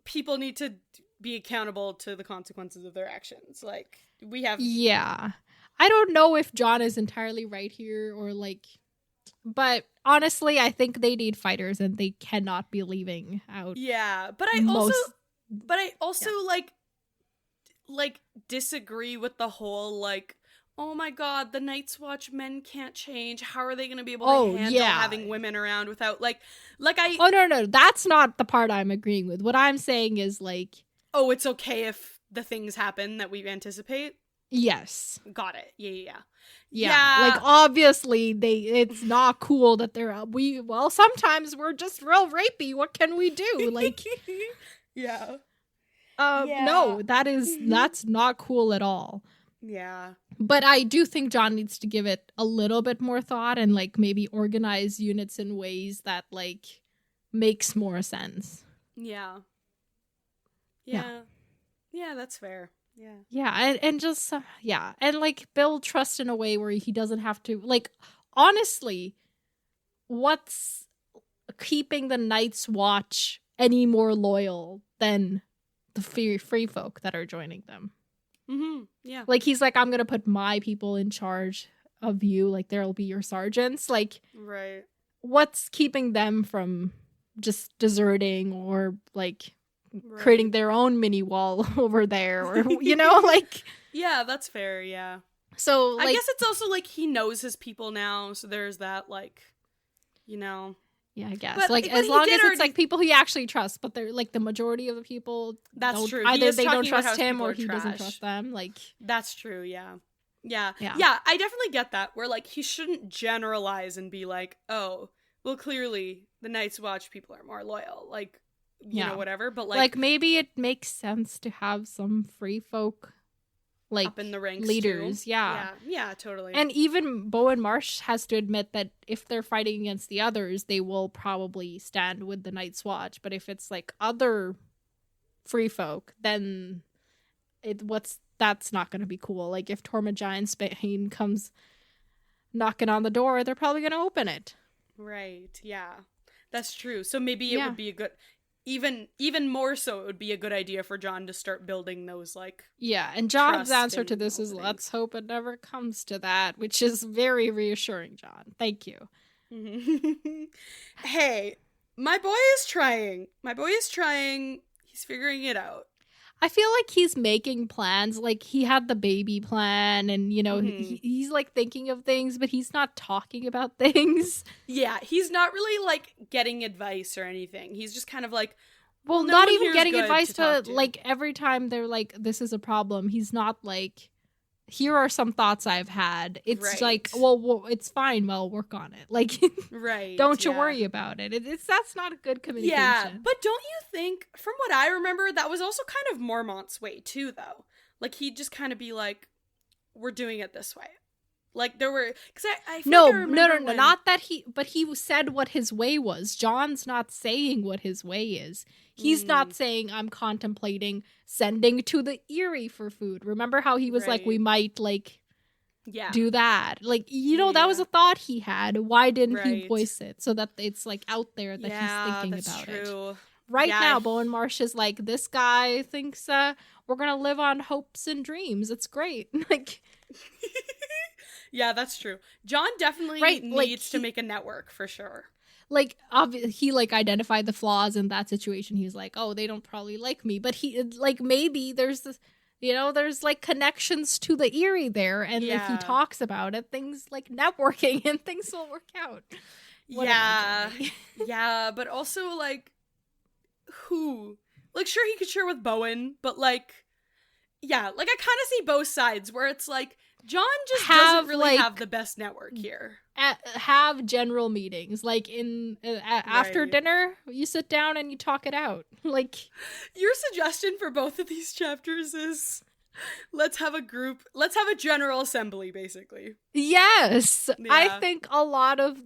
Speaker 2: People need to be accountable to the consequences of their actions. Like, we have... Yeah.
Speaker 1: I don't know if John is entirely right here, or like... But honestly, I think they need fighters, and they cannot be leaving out.
Speaker 2: Yeah, but I also like disagree with the whole like, oh my god, the Night's Watch men can't change. How are they going to be able to handle having women around without like I... Oh
Speaker 1: no, that's not the part I'm agreeing with. What I'm saying is like,
Speaker 2: oh, it's okay if the things happen that we anticipate.
Speaker 1: Yes.
Speaker 2: Got it. Yeah.
Speaker 1: Like, obviously, it's not cool that sometimes we're just real rapey. What can we do? Like, no, that's not cool at all.
Speaker 2: Yeah.
Speaker 1: But I do think John needs to give it a little bit more thought, and like maybe organize units in ways that like makes more sense.
Speaker 2: Yeah, that's fair.
Speaker 1: And just and like build trust in a way where he doesn't have to, like, honestly, what's keeping the Night's Watch any more loyal than the free folk that are joining them? Like, he's like, I'm gonna put my people in charge of you, like there'll be your sergeants. Like,
Speaker 2: right,
Speaker 1: what's keeping them from just deserting or like creating their own mini wall over there, or like...
Speaker 2: Yeah, that's fair. Yeah,
Speaker 1: so like,
Speaker 2: I guess it's also like he knows his people now, so there's that, like, yeah, I guess,
Speaker 1: but, like, as long as it's like people he actually trusts, but they're like the majority of the people,
Speaker 2: that's true,
Speaker 1: either they don't trust him or he doesn't trust them. Like,
Speaker 2: that's true. Yeah, I definitely get that, where like he shouldn't generalize and be like, oh, well, clearly the Night's Watch people are more loyal, like, you know, whatever, but like
Speaker 1: maybe it makes sense to have some free folk like
Speaker 2: up in the ranks
Speaker 1: leaders
Speaker 2: too. Yeah, totally.
Speaker 1: And even Bowen Marsh has to admit that if they're fighting against the others, they will probably stand with the Night's Watch, but if it's like other free folk, then that's not going to be cool. Like, if Tormund Giantsbane comes knocking on the door, they're probably going to open it.
Speaker 2: Right, yeah, that's true. So maybe it would be a good... even more so, it would be a good idea for John to start building those, like,
Speaker 1: Yeah, and John's
Speaker 2: trust
Speaker 1: answer to
Speaker 2: and
Speaker 1: this
Speaker 2: all
Speaker 1: is
Speaker 2: the
Speaker 1: let's hope it never comes to that, which is very reassuring, John. Thank you.
Speaker 2: Hey, my boy is trying. He's figuring it out.
Speaker 1: I feel like he's making plans. Like, he had the baby plan, and, you know, he's like thinking of things, but he's not talking about things.
Speaker 2: Yeah, he's not really, like, getting advice or anything. He's just kind of like,
Speaker 1: well,
Speaker 2: no
Speaker 1: not
Speaker 2: one
Speaker 1: even
Speaker 2: here's
Speaker 1: getting
Speaker 2: good
Speaker 1: advice,
Speaker 2: to talk
Speaker 1: but
Speaker 2: to.
Speaker 1: like every time they're like, this is a problem, he's not like, here are some thoughts I've had. It's
Speaker 2: Right.
Speaker 1: like, well, it's fine. Well, work on it. Like,
Speaker 2: Right.
Speaker 1: don't you
Speaker 2: yeah.
Speaker 1: worry about it. That's not a good communication.
Speaker 2: Yeah, but don't you think, from what I remember, that was also kind of Mormont's way too, though. Like, he'd just kind of be like, "We're doing it this way." Like, there were, because I feel like I remember when...
Speaker 1: not that but he said what his way was. John's not saying what his way is. He's not saying, I'm contemplating sending to the Erie for food. Remember how he was like, we might, like, do that. Like, you know, that was a thought he had. Why didn't he voice it? So that it's, like, out there that he's thinking about it. Right now, Bowen Marsh is like, this guy thinks we're going to live on hopes and dreams. It's great. Like...
Speaker 2: Yeah, that's true. John definitely needs to make a network, for sure.
Speaker 1: Like, he, like, identified the flaws in that situation. He's like, oh, they don't probably like me. But he, like, maybe there's this, you know, there's, like, connections to the Erie there. And if he talks about it, things, like, networking and things will work out.
Speaker 2: Yeah, but also, like, who? Like, sure, he could share with Bowen, but, like, yeah, like, I kind of see both sides, where it's like, John just doesn't really have the best network here.
Speaker 1: Have general meetings, like, in after dinner, you sit down and you talk it out. Like,
Speaker 2: your suggestion for both of these chapters is, let's have a general assembly, basically.
Speaker 1: Yes, yeah. I think a lot of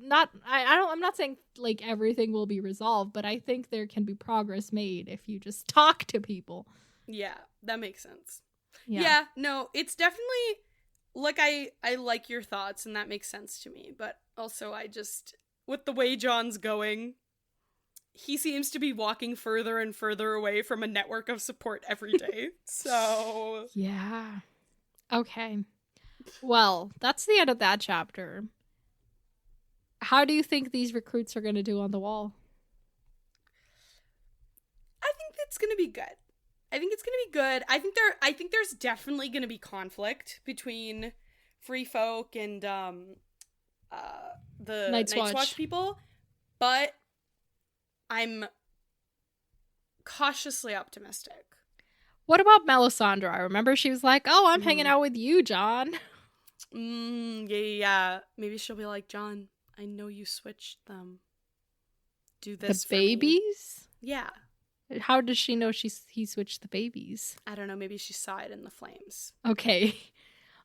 Speaker 1: I'm not saying like everything will be resolved, but I think there can be progress made if you just talk to people.
Speaker 2: Yeah, that makes sense. Yeah, no, it's definitely, like, I like your thoughts, and that makes sense to me, but also I just, with the way John's going, he seems to be walking further and further away from a network of support every day, so...
Speaker 1: Yeah. Okay. Well, that's the end of that chapter. How do you think these recruits are going to do on the wall?
Speaker 2: I think it's going to be good. I think there's definitely going to be conflict between Free Folk and the Night's Watch people, but I'm cautiously optimistic.
Speaker 1: What about Melisandre? I remember she was like, "Oh, I'm hanging out with you, John."
Speaker 2: Yeah. Maybe she'll be like, "John, I know you switched them. Do this for
Speaker 1: babies?"
Speaker 2: Me. Yeah.
Speaker 1: How does she know he switched the babies?
Speaker 2: I don't know. Maybe she saw it in the flames.
Speaker 1: Okay.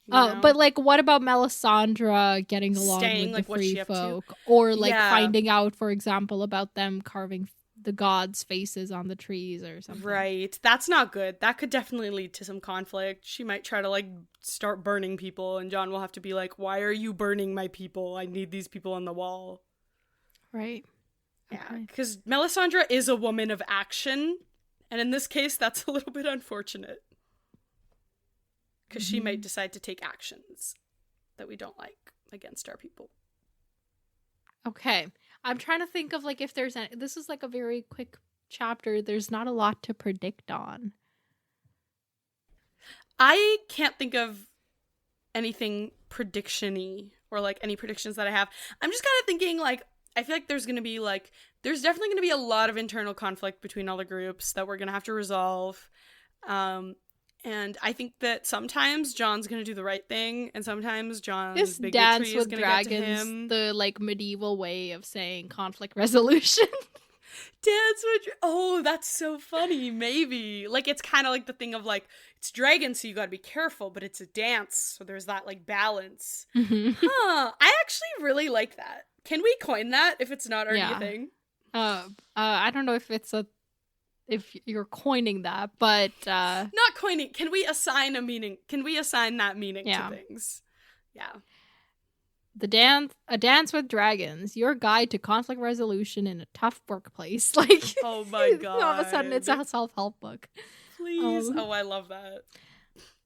Speaker 1: But, like, what about Melisandre getting along with the Free Folk? Or, like, finding out, for example, about them carving the gods' faces on the trees or something.
Speaker 2: Right. That's not good. That could definitely lead to some conflict. She might try to, like, start burning people, and John will have to be like, why are you burning my people? I need these people on the wall.
Speaker 1: Right.
Speaker 2: Yeah, because Melisandre is a woman of action, and in this case, that's a little bit unfortunate. Because she might decide to take actions that we don't like against our people.
Speaker 1: Okay. I'm trying to think of, like, if there's any... This is, like, a very quick chapter. There's not a lot to predict on.
Speaker 2: I can't think of anything prediction-y, or, like, any predictions that I have. I'm just kind of thinking, like, I feel like there's definitely going to be a lot of internal conflict between all the groups that we're going to have to resolve. And I think that sometimes John's going to do the right thing, and sometimes John's bigotry is going to get to him.
Speaker 1: The, like, medieval way of saying conflict resolution.
Speaker 2: Dance with... Oh, that's so funny. Maybe. Like, it's kind of like the thing of, like, it's dragons, so you gotta be careful, but it's a dance, so there's that, like, balance. I actually really like that. Can we coin that if it's not already a thing?
Speaker 1: I don't know if you're coining that, but
Speaker 2: not coining. Can we assign a meaning? Can we assign that meaning to things? Yeah.
Speaker 1: A Dance with Dragons, your guide to conflict resolution in a tough workplace. Like,
Speaker 2: oh my god.
Speaker 1: All of a sudden, it's a self-help book.
Speaker 2: Please. Oh, I love that.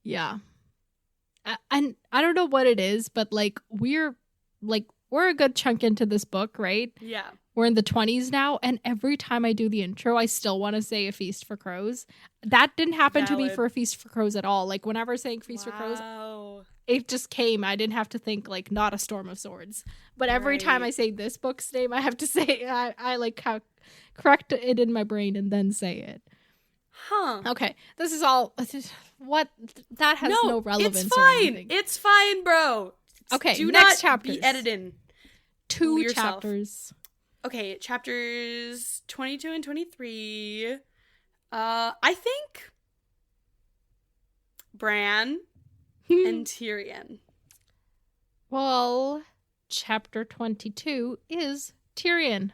Speaker 1: Yeah. And I don't know what it is, but like we're a good chunk into this book, right?
Speaker 2: Yeah.
Speaker 1: We're in the 20s now, and every time I do the intro, I still want to say A Feast for Crows. That didn't happen to me for A Feast for Crows at all. Like, whenever saying Feast for Crows, it just came. I didn't have to think, like, not a Storm of Swords. But every time I say this book's name, I have to say, I like, how correct it in my brain and then say it.
Speaker 2: Huh.
Speaker 1: Okay. This is all, what? That has no relevance.
Speaker 2: It's fine. It's fine, bro.
Speaker 1: Okay,
Speaker 2: do
Speaker 1: next
Speaker 2: not
Speaker 1: chapters.
Speaker 2: be editing.
Speaker 1: 2 chapters.
Speaker 2: Okay, chapters 22 and 23. I think Bran and Tyrion.
Speaker 1: Well, chapter 22 is Tyrion.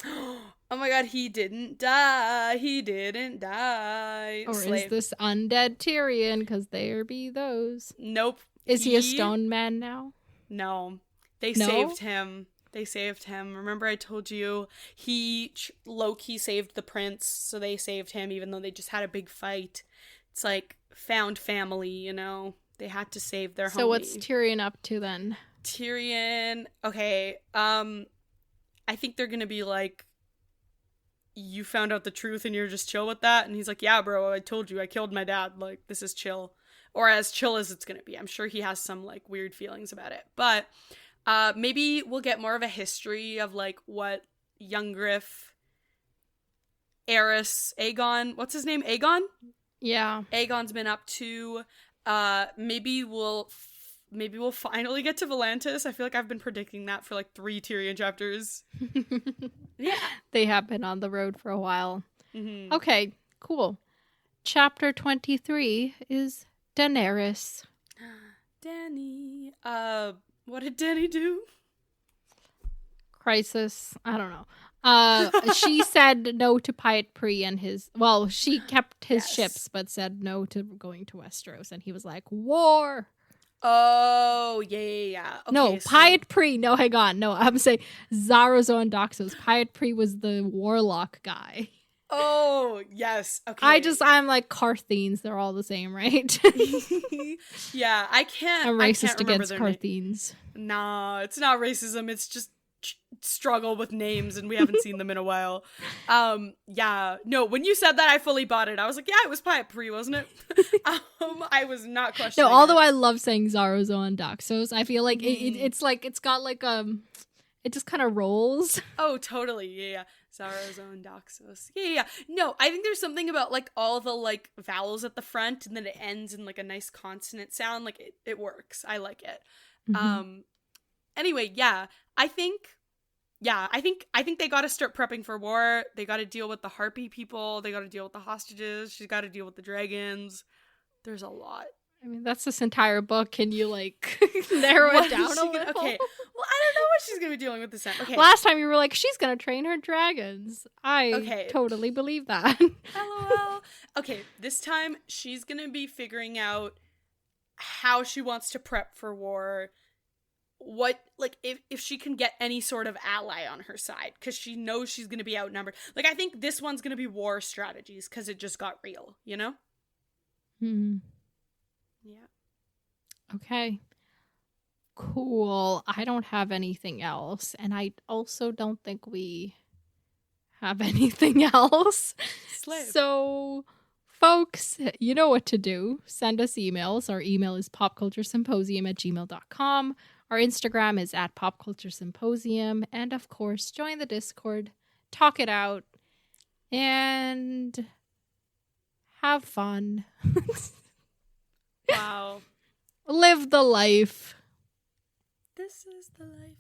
Speaker 2: Oh my god, he didn't die. He didn't die.
Speaker 1: Or is this undead Tyrion? Because there be those.
Speaker 2: Nope.
Speaker 1: Is he a stone man now?
Speaker 2: No. They saved him. They saved him. Remember I told you he low-key saved the prince, so they saved him even though they just had a big fight. It's like found family, you know? They had to save their homie.
Speaker 1: So what's Tyrion up to then?
Speaker 2: Tyrion, okay, I think they're gonna be like, you found out the truth and you're just chill with that? And he's like, yeah, bro, I told you, I killed my dad. Like, this is chill. Or as chill as it's gonna be. I'm sure he has some, like, weird feelings about it. But maybe we'll get more of a history of, like, what young Griff, Aegon, what's his name? Aegon?
Speaker 1: Yeah.
Speaker 2: Aegon's been up to. Maybe we'll finally get to Volantis. I feel like I've been predicting that for, like, 3 Tyrion chapters. Yeah.
Speaker 1: They have been on the road for a while.
Speaker 2: Mm-hmm.
Speaker 1: Okay, cool. Chapter 23 is Daenerys.
Speaker 2: Dany. What did Dany do?
Speaker 1: Crisis. I don't know. She said no to Pyat Pri and his... Well, she kept his ships, but said no to going to Westeros. And he was like, war!
Speaker 2: Oh, yeah. Okay,
Speaker 1: no, Pyat Pri. No, hang on. No, I'm saying Zarozo and Doxos. Pyat Pri was the warlock guy.
Speaker 2: Oh, yes. Okay.
Speaker 1: I'm like Carthines. They're all the same, right?
Speaker 2: Yeah, I can't.
Speaker 1: I'm racist against
Speaker 2: their
Speaker 1: Carthines.
Speaker 2: Nah, it's not racism. It's just struggle with names, and we haven't seen them in a while. Yeah. No, when you said that, I fully bought it. I was like, yeah, it was Pyat Pri, wasn't it? I was not questioning.
Speaker 1: No, although I love saying Zarozo and Doxos, I feel like it's like it's got like it just kind of rolls.
Speaker 2: Oh, totally. Yeah. Zarozo and Doxos. Yeah. No, I think there's something about, like, all the, like, vowels at the front and then it ends in, like, a nice consonant sound. Like, it works. I like it.
Speaker 1: Mm-hmm.
Speaker 2: Anyway, yeah. I think they got to start prepping for war. They got to deal with the Harpy people. They got to deal with the hostages. She's got to deal with the dragons. There's a lot.
Speaker 1: I mean, that's this entire book. Can you, like, narrow it down a little?
Speaker 2: Okay. Well, I don't know what she's going to be dealing with this time. Okay.
Speaker 1: Last time you were like, she's going to train her dragons. I totally believe that.
Speaker 2: LOL. Okay, this time she's going to be figuring out how she wants to prep for war. What, like, if she can get any sort of ally on her side, because she knows she's going to be outnumbered. Like, I think this one's going to be war strategies, because it just got real, you know?
Speaker 1: Hmm.
Speaker 2: Yeah.
Speaker 1: Okay. Cool. I don't have anything else, and I also don't think we have anything else.
Speaker 2: Slave.
Speaker 1: So, folks, you know what to do. Send us emails. Our email is popculturesymposium@gmail.com. Our Instagram is @popculturesymposium. And, of course, join the Discord, talk it out, and have fun.
Speaker 2: Wow.
Speaker 1: Live the life.
Speaker 2: This is the life.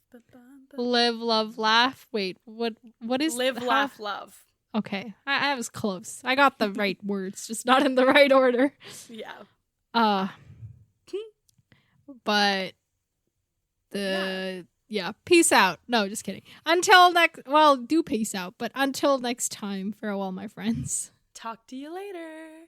Speaker 1: Live, love, laugh. Wait, what is
Speaker 2: live, laugh, love?
Speaker 1: Okay, I was close. I got the right words, just not in the right order.
Speaker 2: Yeah.
Speaker 1: But peace out. No, just kidding. Until next, well, do peace out, but until next time, farewell, my friends.
Speaker 2: Talk to you later.